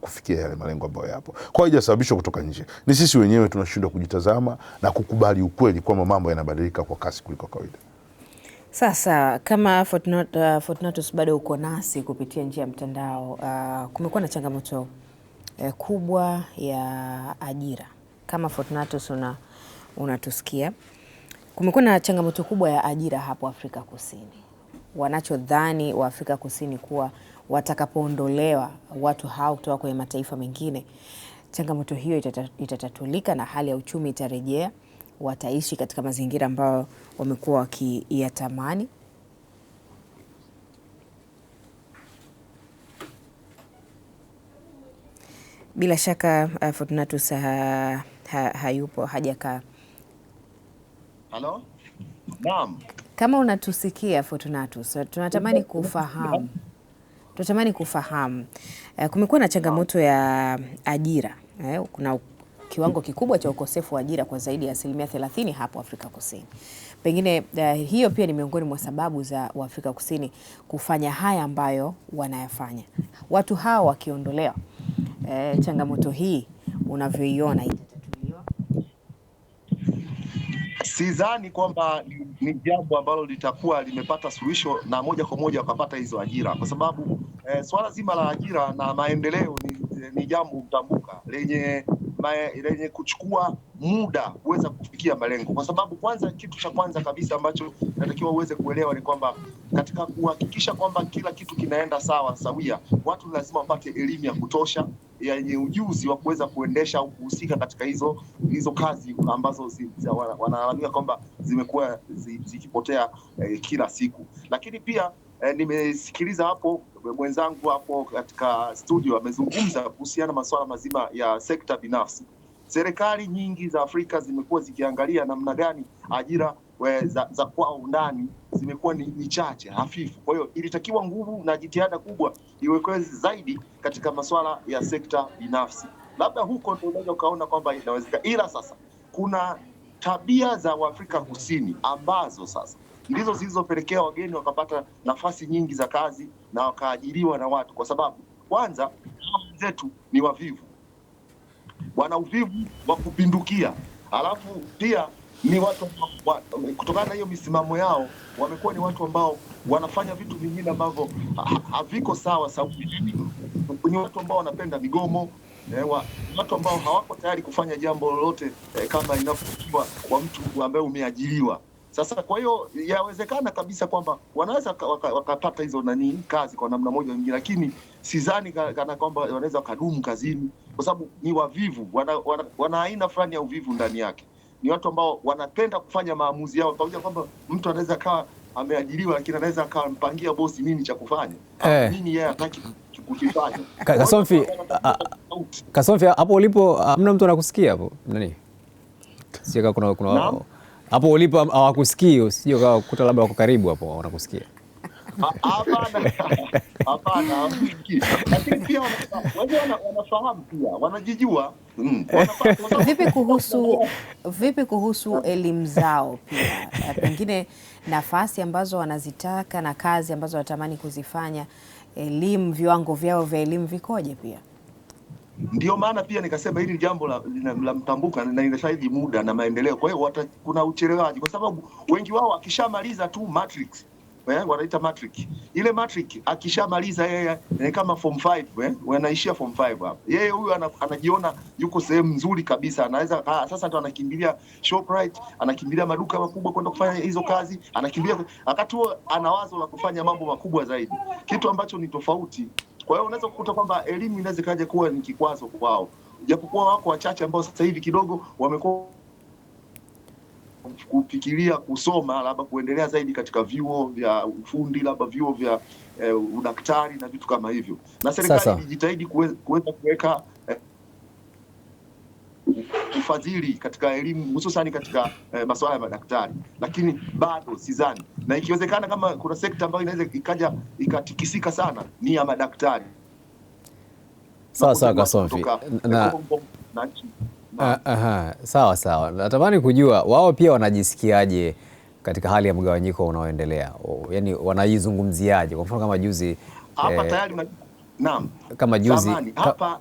kufikia yale malengo ambayo yapo? Kwa haijasababishwa kutoka nje, ni sisi wenyewe tunashindwa kujitazama na kukubali ukweli kwamba mambo yanabadilika kwa kasi kuliko kawaida. Sasa kama Fortunatus bado uko nasi kupitia njia ya mtandao, kumekuwa na changamoto kubwa ya ajira. Kama Fortunatus unatusikia, kumekuwa na changamoto kubwa ya ajira hapo Afrika Kusini. Wanachodhani wa Afrika Kusini kuwa watakapoondolewa watu hao kutoka kwenye mataifa mengine, changamoto hiyo itatatulika na hali ya uchumi itarejea, wataishi katika mazingira ambayo wamekuwa wakiyatamani. Bila shaka Fortunatus hayupo, hajakaa. Halo? Naam. Kama unatusikia Fortunatus, tunatamani kufahamu kumekuwa na changamoto ya ajira. Kuna kiwango kikubwa cha ukosefu wa ajira kwa zaidi ya 30% hapo Afrika Kusini. Pengine hiyo pia ni miongoni mwa sababu za Waafrika Kusini kufanya haya ambayo wanayafanya. Watu hao wakiondolewa, changamoto hii unavyoiona itatatuliwa? Sidhani kwamba ni jambo ambalo litakuwa limepata suluhisho na moja kwa moja wakapata hizo ajira, kwa sababu swala zima la ajira na maendeleo ni jambo mtambuka lenye kuchukua muda kuweza kufikia malengo, kwa sababu kitu cha kwanza kabisa ambacho natakiwa uweze kuelewa ni kwamba katika kuhakikisha kwamba kila kitu kinaenda sawa sawia, watu lazima wapate elimu ya kutosha yenye ujuzi wa kuweza kuendesha au kuhusika katika hizo kazi ambazo wanalalamika kwamba zimekuwa zikipotea kila siku. Lakini pia nimesikiliza hapo mwenzangu hapo katika studio amezungumza kuhusiana na masuala mazima ya sekta binafsi. Serikali nyingi za Afrika zimekuwa zikiangalia namna gani ajira za kwao ndani zimekuwa ni chache, hafifu. Kwa hiyo ilitakiwa nguvu na jitihada kubwa iwekwe zaidi katika masuala ya sekta binafsi. Labda huko ndio unaweza ukaona kwamba inawezekana, ila sasa kuna tabia za Waafrika Kusini ambazo sasa ndizo zilizopelekea wageni wakapata nafasi nyingi za kazi na wakaajiriwa na watu, kwa sababu kwanza zetu ni wavivu, wana uvivu wa kupindukia. Alafu pia ni watu kutokana na hiyo misimamo yao wamekuwa ni watu ambao wanafanya vitu vingine ambavyo haviko sawa. Ni watu ambao wanapenda migomo, watu ambao hawako tayari kufanya jambo lolote kama inavyotakiwa kwa mtu ambaye umeajiriwa. Sasa kwa hiyo yawezekana kabisa kwamba wanaweza wakapata hizo kazi kwa namna moja nyingine, lakini sidhani kana kwamba wanaweza wakadumu kazini, kwa sababu ni wavivu, wana aina fulani ya uvivu ndani yake. Ni watu ambao wanapenda kufanya maamuzi yao, pamoja kwamba mtu anaweza kawa ameajiriwa lakini anaweza akampangia bosi nini cha kufanya, nini yeye hataki kukifanya. Kasomfi, hapo ulipo hamna mtu anakusikia hapo nani? Sio kuna hapo ulipo hawakusikii, usije ukakuta labda wako karibu hapo wanakusikia. Hapana, lakini pia wanafahamu pia, wanajijua. Vipi kuhusu elimu zao pia, pengine nafasi ambazo wanazitaka na kazi ambazo wanatamani kuzifanya, elimu, viwango vyao vya elimu vikoje pia? Ndio maana pia nikasema hili jambo la mtambuka na inahitaji muda na maendeleo. Kwa hiyo kuna uchelewaji, kwa sababu wengi wao akishamaliza tu matrix, wanaita matric. Ile matric akishamaliza yeye kama form 5, wanaishia form 5 hapo. Yeye huyu anajiona yuko sehemu nzuri kabisa, anaweza sasa ndo anakimbilia Shoprite, anakimbilia maduka makubwa kwenda kufanya hizo kazi, anakimbilia wakati huo ana wazo la kufanya mambo makubwa zaidi, kitu ambacho ni tofauti. Kwa hiyo unaweza kukuta kwamba elimu inaweza kaja kuwa ni kikwazo kwao, japokuwa wako wachache ambao sasa hivi kidogo wamekuwa kufikiria kusoma labda kuendelea zaidi katika vyuo vya ufundi, labda vyuo vya udaktari na vitu kama hivyo, na serikali ijitahidi kuweza kuweka ufadhili katika elimu, hususani katika masuala ya madaktari, lakini bado sidhani, na ikiwezekana kama kuna sekta ambayo inaweza ikaja ikatikisika sana ni ya madaktari. Sawa Kasomfi, sawa. Natamani kujua wao pia wanajisikiaje katika hali ya mgawanyiko unaoendelea, yaani wanaizungumziaje? Kwa mfano kama juzi hapa tayari naam, kama juzi hapa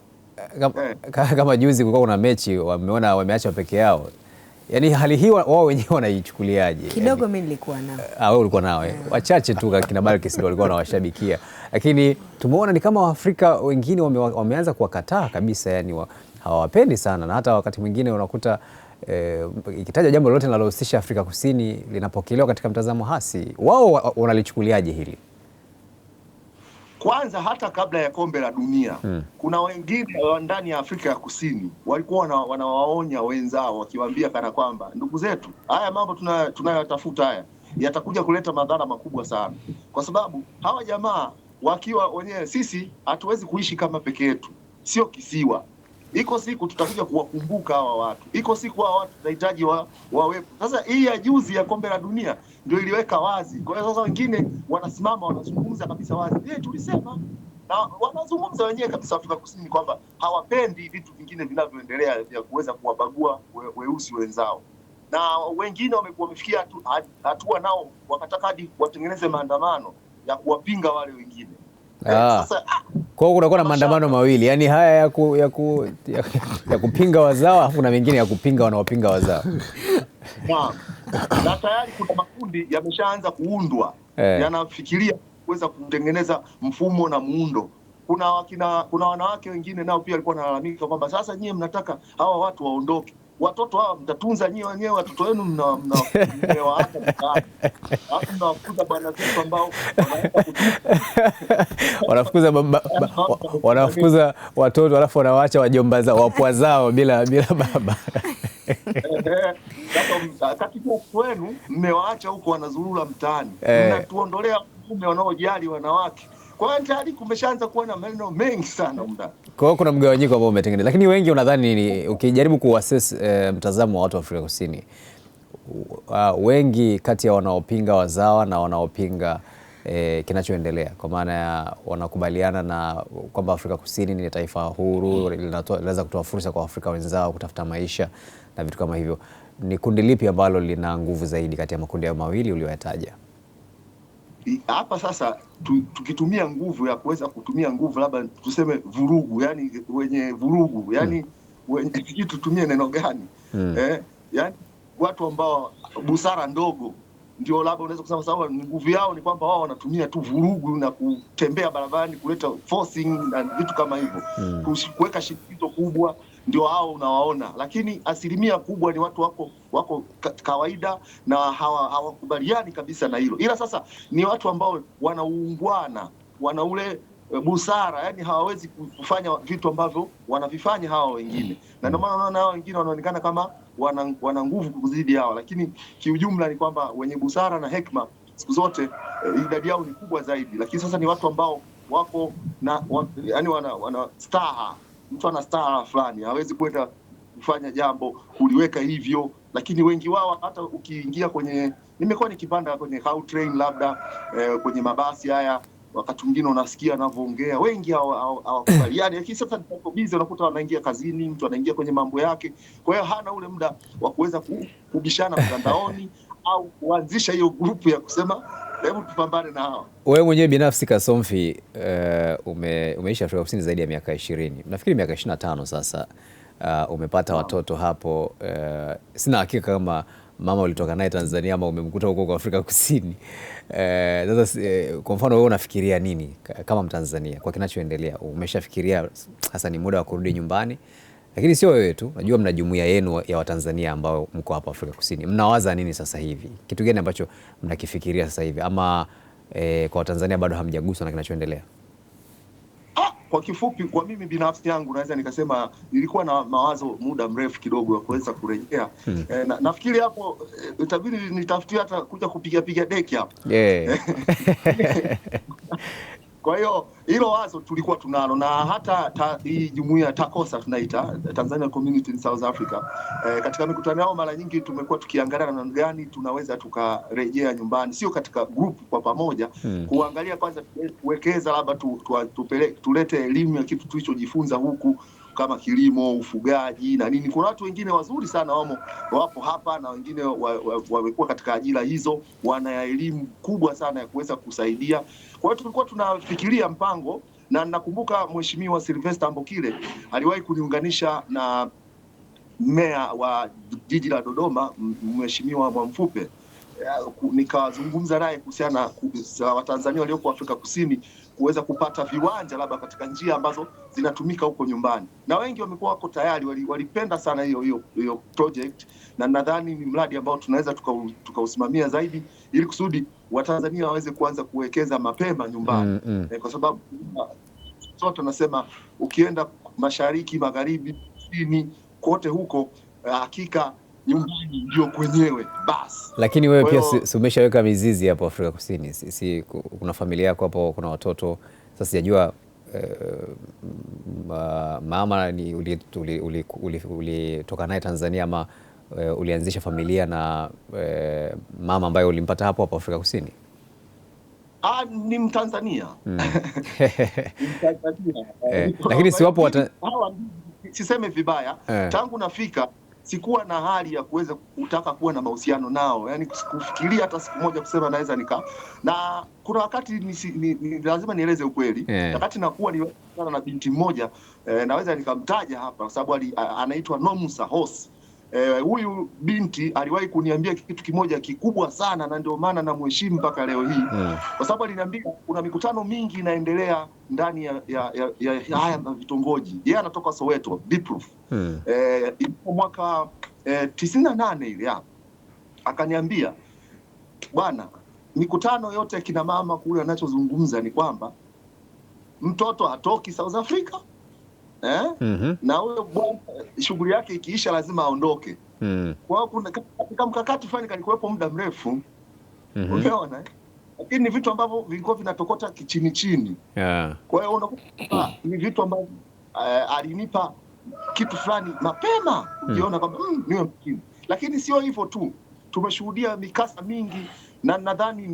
kama juzi kulikuwa kuna mechi wameacha peke yao, yaani hali hii wao wenyewe wanaichukuliaje? Kidogo mimi nilikuwa nao. Wewe ulikuwa nao? Wachache tu kina Balkis ndio walikuwa wanawashabikia, lakini tumeona ni kama Waafrika wengine wameanza kuwakataa kabisa, yani hawawapendi sana, na hata wakati mwingine unakuta ikitaja jambo lolote linalohusisha Afrika Kusini linapokelewa katika mtazamo hasi. Wao wanalichukuliaje hili? Kwanza hata kabla ya kombe la dunia kuna wengine ndani ya Afrika ya Kusini walikuwa wanawaonya wenzao wakiwaambia kana kwamba ndugu zetu, haya mambo tunayotafuta haya yatakuja kuleta madhara makubwa sana, kwa sababu hawa jamaa wakiwa wenyewe, sisi hatuwezi kuishi kama peke yetu, sio kisiwa. Iko siku tutakuja kuwakumbuka hawa watu, iko siku hawa watu tunahitaji wawepo. Sasa hii ya juzi ya kombe la dunia ndio iliweka wazi. Kwa hiyo sasa wengine wanasimama wanazungumza kabisa wazi, tulisema, na wanazungumza wenyewe kabisa Afrika Kusini kwamba hawapendi vitu vingine vinavyoendelea vya kuweza kuwabagua weusi wenzao, na wengine wamefikia hatua nao wakataka hadi watengeneze maandamano ya kuwapinga wale wengine. Sasa kwa hiyo kunakuwa na maandamano mawili, yaani haya ya kupinga wazao, alafu na mengine ya kupinga wanaopinga wazao. Na tayari kuna makundi yameshaanza kuundwa, yanafikiria kuweza kutengeneza mfumo na muundo. Kuna wanawake wengine nao pia walikuwa wanalalamika kwamba sasa nyie mnataka hawa watu waondoke, watoto hawa mtatunza nyie wenyewe, watoto wenu mnawaacha mtaani, alafu mnawafukuza bwana zetu ambao wanafukuza watoto, alafu wanawaacha wajomba zao, wapwa zao bila baba. Katika wenu mmewaacha huko wanazurura mtaani, mnatuondolea mume wanaojali wanawake. Kwa hiyo tayari kumeshaanza kuwa na maneno mengi sana muda. Kwa hiyo kuna mgawanyiko ambao umetengenezwa, lakini wengi unadhani ni ukijaribu kuassess mtazamo wa watu wa Afrika Kusini, wengi kati ya wanaopinga wazawa na wanaopinga kinachoendelea, kwa maana ya wanakubaliana na kwamba Afrika Kusini ni taifa huru, linaweza kutoa fursa kwa Afrika wenzao kutafuta maisha na vitu kama hivyo, ni kundi lipi ambalo lina nguvu zaidi kati ya makundi hayo mawili uliyoyataja? Hapa sasa tukitumia nguvu ya kuweza kutumia nguvu, labda tuseme vurugu, yani wenye vurugu, yani sijui tutumie neno gani, yani watu ambao busara ndogo ndio labda unaweza kusema sababu nguvu yao ni kwamba wao wanatumia tu vurugu na kutembea barabarani kuleta forcing na vitu kama hivyo, kuweka shinikizo kubwa, ndio hao unawaona. Lakini asilimia kubwa ni watu wako kawaida na hawakubaliani kabisa na hilo, ila sasa ni watu ambao wanaungwana, wana ule busara, yani hawawezi kufanya vitu ambavyo wanavifanya hawa wengine, na ndio maana unaona hao wengine wanaonekana kama wana nguvu kuzidi hao, lakini kiujumla ni kwamba wenye busara na hekima siku zote idadi yao ni kubwa zaidi. Lakini sasa ni watu ambao wako na yani wana staha. Mtu ana staha fulani, hawezi kwenda kufanya jambo kuliweka hivyo lakini wengi wao hata ukiingia kwenye, nimekuwa nikipanda kwenye Gautrain labda kwenye mabasi haya, wakati mwingine unasikia anavyoongea, wengi hawakubaliani. Lakini sasa tuko busy, unakuta wanaingia kazini, mtu anaingia kwenye mambo yake, kwa hiyo hana ule muda wa kuweza kubishana mtandaoni au kuanzisha hiyo grupu ya kusema hebu tupambane na hawa. Wewe mwenyewe binafsi Kasomfi, umeishi Afrika Kusini zaidi ya miaka 20, nafikiri miaka 25 sasa. Umepata watoto hapo. Sina hakika kama mama ulitoka naye Tanzania ama umemkuta huko kwa Afrika Kusini. Sasa kwa mfano wewe unafikiria nini kama Mtanzania kwa kinachoendelea? Umeshafikiria hasa ni muda wa kurudi nyumbani? Lakini sio wewe tu, najua mna jumuiya yenu ya Watanzania ambao mko hapa Afrika Kusini. Mnawaza nini sasa hivi? Kitu gani ambacho mnakifikiria sasa hivi, ama kwa Watanzania bado hamjaguswa na kinachoendelea? Kwa kifupi, kwa mimi binafsi yangu naweza nikasema nilikuwa na mawazo muda mrefu kidogo wa kuweza kurejea. Nafikiri hapo itabidi nitafutie hata kuja kupiga deki hapo. Kwa hiyo hilo wazo tulikuwa tunalo, na hata hii jumuiya TACOSA tunaita Tanzania Community in South Africa, katika mikutano yao mara nyingi tumekuwa tukiangalia namna gani tunaweza tukarejea nyumbani, sio katika group kwa pamoja, kuangalia kwanza tuwekeza labda tulete elimu ya kitu tulichojifunza huku kama kilimo, ufugaji na nini. Kuna watu wengine wazuri sana wapo hapa, na wengine wamekuwa katika ajira hizo, wana elimu kubwa sana ya kuweza kusaidia. Kwa hiyo tulikuwa tunafikiria mpango, na nakumbuka Mheshimiwa Sylvester Mbokile aliwahi kuniunganisha na meya wa jiji la Dodoma, Mheshimiwa Mwamfupe, nikazungumza naye kuhusiana na Watanzania walioko Afrika Kusini kuweza kupata viwanja labda katika njia ambazo zinatumika huko nyumbani, na wengi wamekuwa wako tayari, walipenda sana hiyo project, na nadhani ni mradi ambao tunaweza tukausimamia zaidi ili kusudi Watanzania waweze kuanza kuwekeza mapema nyumbani. Kwa sababu sote tunasema ukienda mashariki, magharibi, kusini, kote huko hakika nyumbani ndio kwenyewe basi. Lakini wewe pia si umeshaweka mizizi hapo Afrika Kusini? Si kuna familia yako hapo, kuna watoto. Sasa sijajua mama ulitoka naye Tanzania ama ulianzisha familia na mama ambaye ulimpata hapo Afrika Kusini? Ni Mtanzania. Lakini si wapo siseme vibaya, tangu nafika sikuwa na hali ya kuweza kutaka kuwa na mahusiano nao, yani kufikiria hata siku moja kusema naweza na kuna wakati ni lazima nieleze ukweli. Wakati nakuwa ni na binti mmoja, naweza nikamtaja hapa kwa sababu anaitwa Nomusa Hosi. Huyu binti aliwahi kuniambia kitu kimoja kikubwa sana, na ndio maana namheshimu mpaka leo hii, kwa sababu aliniambia kuna mikutano mingi inaendelea ndani ya haya vitongoji. Yeye anatoka Soweto, Diproof. Mwaka 98 ile hapo akaniambia, bwana, mikutano yote ya kina mama kule anachozungumza ni kwamba mtoto hatoki South Africa, na huyo bwana shughuli yake ikiisha lazima aondoke. Kwa hiyo kuna katika mkakati fulani kalikuwepo muda mrefu, umeona, lakini ni vitu ambavyo vilikuwa vinatokota chini chini. Kwa hiyo unakuta ni vitu ambavyo alinipa kitu fulani mapema, ukiona kwamba niwe mkini. Lakini sio hivyo tu, tumeshuhudia mikasa mingi, na nadhani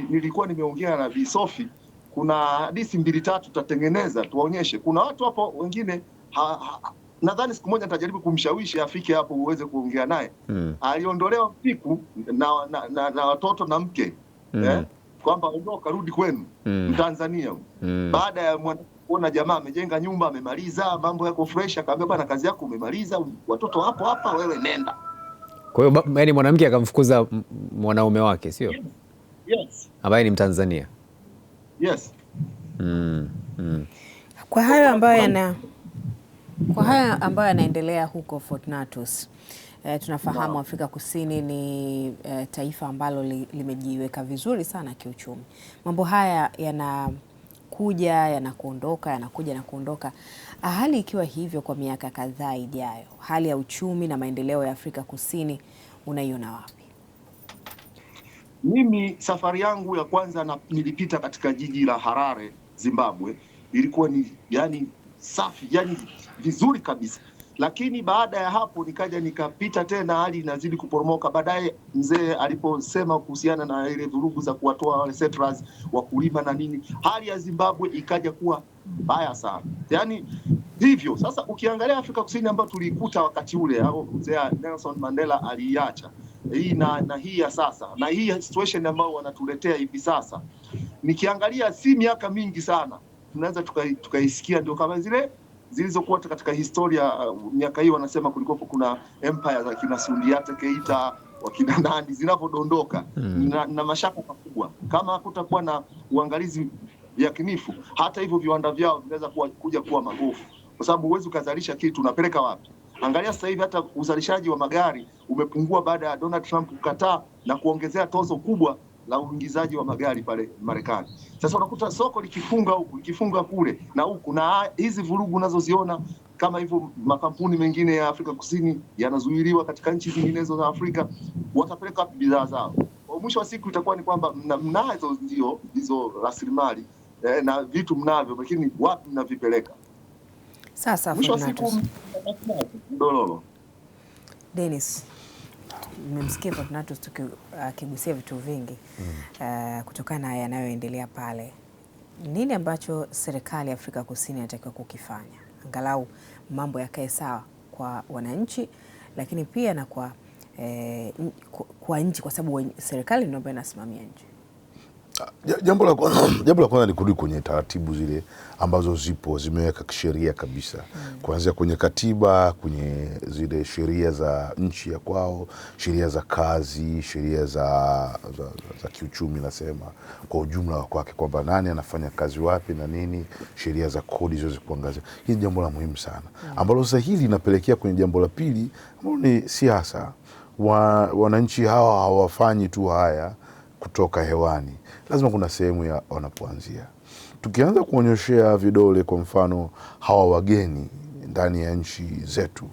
nilikuwa nimeongea na Bi Sophie, kuna hadithi 2-3 tutatengeneza tuwaonyeshe. Kuna watu hapo wengine nadhani siku moja nitajaribu kumshawishi afike hapo uweze kuongea naye. Aliondolewa usiku na watoto na mke, kwamba ondoka, rudi kwenu, Mtanzania. Baada ya kuona jamaa amejenga nyumba, amemaliza, mambo yako fresh, akamwambia bwana, kazi yako umemaliza, watoto hapo hapa, wewe nenda. Kwa hiyo yani mwanamke akamfukuza mwanaume wake, sio? Yes. Ambaye ni Mtanzania. Yes. Kwa hayo ambayo yanaendelea huko Fortunatus, tunafahamu Afrika Kusini ni taifa ambalo limejiweka vizuri sana kiuchumi. Mambo haya yanakuja na kuondoka. Hali ikiwa hivyo kwa miaka kadhaa ijayo, hali ya uchumi na maendeleo ya Afrika Kusini unaiona wapi? Mimi safari yangu ya kwanza nilipita katika jiji la Harare, Zimbabwe. Ilikuwa ni yani safi, yani vizuri kabisa. Lakini baada ya hapo nikaja nikapita tena, hali inazidi kuporomoka. Baadaye mzee aliposema kuhusiana na ile vurugu za kuwatoa wale settlers wakulima na nini, hali ya Zimbabwe ikaja kuwa mbaya sana. Yani hivyo sasa, ukiangalia Afrika Kusini ambayo tulikuta wakati ule au mzee Nelson Mandela aliacha hii na hii ya sasa, na hii situation ambayo wanatuletea hivi sasa, nikiangalia si miaka mingi sana tunaweza tukaisikia ndio kama zile zilizokuwa katika historia. Miaka hii wanasema kulikuwa kuna empire za kina Sundiata Keita, wakina Nandi zinavyodondoka, na mashaka makubwa kama hakutakuwa na uangalizi yakinifu, hata hivyo viwanda vyao vinaweza kuja kuwa magofu, kwa sababu huwezi ukazalisha kitu unapeleka wapi? Angalia sasa hivi hata uzalishaji wa magari umepungua baada ya Donald Trump kukataa na kuongezea tozo kubwa la uingizaji wa magari pale Marekani. Sasa unakuta soko likifunga huku, likifunga kule na huku, na hizi vurugu unazoziona kama hivyo, makampuni mengine ya Afrika Kusini yanazuiliwa katika nchi zinginezo za Afrika, watapeleka bidhaa zao. Kwa mwisho wa siku itakuwa ni kwamba mnazo ndio hizo rasilimali na vitu mnavyo, lakini wapi mnavipeleka? Sasa mwisho wa siku ndololo. Dennis, nimemsikia Fortunatus akigusia vitu vingi kutokana na yanayoendelea pale. Nini ambacho serikali ya Afrika Kusini inatakiwa kukifanya angalau mambo yakae sawa kwa wananchi, lakini pia na kwa nchi, kwa sababu serikali ndio ambayo inasimamia nchi? Jambo la kwanza ni kurudi kwenye taratibu zile ambazo zimeweka kisheria kabisa, kuanzia kwenye katiba, kwenye zile sheria za nchi ya kwao, sheria za kazi, sheria za kiuchumi, nasema kwa ujumla wake, kwamba nani anafanya kazi wapi na nini, sheria za kodi ziweze kuangazia. Hili ni jambo la muhimu sana, ambalo sasa hili linapelekea kwenye jambo la pili ambalo ni siasa. Wananchi hawa hawafanyi tu haya kutoka hewani, lazima kuna sehemu ya wanapoanzia. Tukianza kuonyoshea vidole, kwa mfano hawa wageni ndani ya nchi zetu,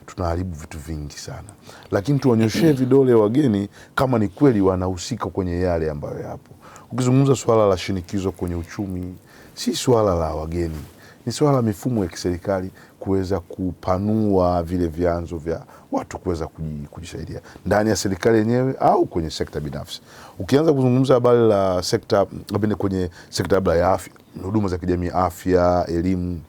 tunaharibu vitu vingi sana. Lakini tuonyoshee vidole wageni kama ni kweli wanahusika kwenye yale ambayo yapo. Ukizungumza swala la shinikizo kwenye uchumi, si swala la wageni, ni swala la mifumo ya kiserikali kuweza kupanua vile vyanzo vya watu kuweza kujisaidia ndani ya serikali yenyewe au kwenye sekta binafsi. Ukianza kuzungumza habari la sekta, kwenye sekta labda ya afya, huduma za kijamii, afya, elimu,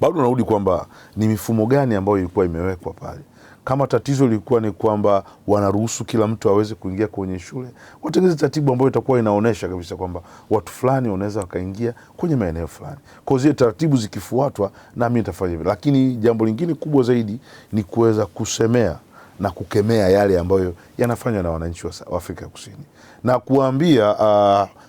bado unarudi kwamba ni mifumo gani ambayo ilikuwa imewekwa pale. Kama tatizo lilikuwa ni kwamba wanaruhusu kila mtu aweze kuingia kwenye shule, watengeneze taratibu ambayo itakuwa inaonesha kabisa kwamba watu fulani wanaweza wakaingia kwenye maeneo fulani. Kwa zile taratibu zikifuatwa, na mimi nitafanya hivyo. Lakini jambo lingine kubwa zaidi ni kuweza kusemea na kukemea yale ambayo yanafanywa na wananchi wa Afrika Kusini, na kuambia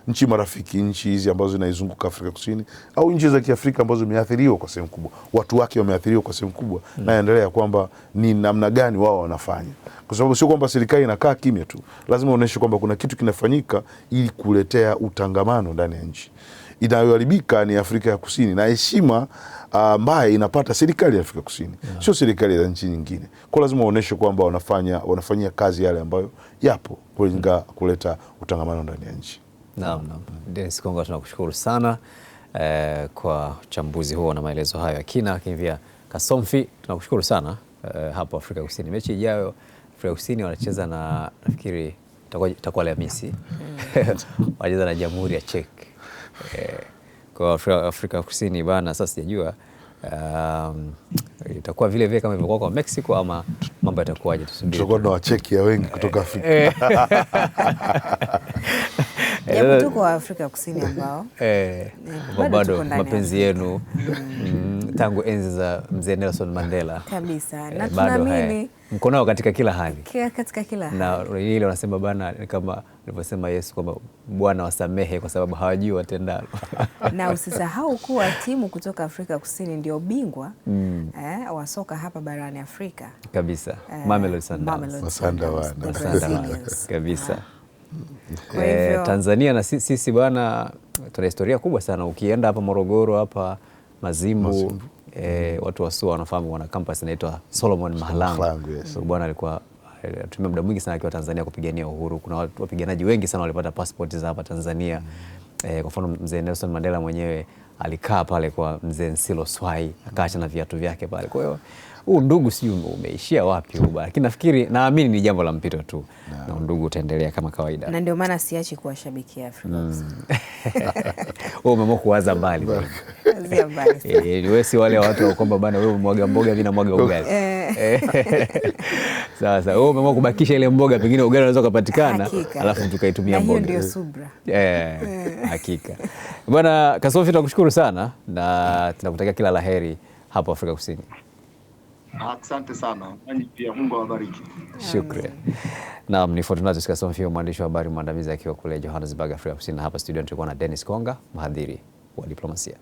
nchi marafiki, nchi hizi ambazo zinaizunguka Afrika Kusini au nchi za Kiafrika ambazo zimeathiriwa kwa sehemu kubwa, watu wake wameathiriwa kwa sehemu kubwa, na endelea kwamba ni namna gani wao wanafanya, kwa sababu sio kwamba serikali inakaa kimya tu, lazima uoneshe kwamba kuna kitu kinafanyika ili kuletea utangamano ndani ya nchi. Inayoharibika ni Afrika ya Kusini, na heshima ambaye inapata serikali ya Afrika Kusini, sio serikali za nchi nyingine. Kwa lazima waoneshe kwamba wanafanyia kazi yale ambayo yapo kulenga kuleta utangamano ndani ya nchi. Naam. Dennis Konga, tunakushukuru sana kwa uchambuzi huo na maelezo hayo ya kina. Lakini pia Kasomfi, tunakushukuru sana hapo Afrika Kusini. Mechi ijayo Afrika Kusini wanacheza na, nafikiri itakuwa Alhamisi wanacheza na Jamhuri ya Czech. Kwa Afrika Kusini bana, sasa sijajua itakuwa vile vile kama ilivyokuwa kwa Mexico ama mambo yatakuwaje, tusubiri. Tutakuwa na Wacheki ya wengi kutoka Afrika. Japo tuko wa Afrika Kusini ambao bado mapenzi yenu tangu enzi za mzee Nelson Mandela kabisa, na tunaamini mko nao katika kila hali, na ile wanasema bana, kama alivyosema Yesu kwamba Bwana wasamehe kwa sababu hawajui watendalo. Na usisahau kuwa timu kutoka Afrika Kusini ndio bingwa wa soka hapa barani Afrika kabisa, Mamelodi Sundowns kabisa. Tanzania na sisi bwana tuna historia kubwa sana. Ukienda hapa Morogoro, hapa Mazimbu, watu wa SUA wanafahamu, wana campus inaitwa Solomon Mahlangu. So bwana alikuwa anatumia muda mwingi sana akiwa Tanzania kupigania uhuru. Kuna wapiganaji wengi sana walipata passport za hapa Tanzania. Kwa mfano mzee Nelson Mandela mwenyewe alikaa pale kwa mzee Nsilo Swai, akaacha na viatu vyake pale. Kwa hiyo huu ndugu sijui umeishia wapi huu bwana, lakini naamini ni jambo la mpito tu na ndugu utaendelea kama kawaida, na ndio maana siachi kuwashabikia Afrika Kusini. Wewe umeamua kuwaza mbali wewe si wale watu wa kwamba bana wewe mwaga mboga vina mwaga ugali. Sasa wewe umeamua kubakisha ile mboga, pengine ugali unaweza kupatikana alafu tukaitumia mboga. Hiyo ndio subra. Hakika bwana Kassofi, tunakushukuru sana na tunakutakia kila laheri hapo Afrika Kusini. Asante sana. Pia Mungu awabariki. Shukrani. Naam, ni Fortunatus Kassofi, mwandishi wa habari mwandamizi akiwa kule Johannesburg, Afrika Kusini. Hapa studio tulikuwa na Dennis Konga, mhadhiri wa diplomasia.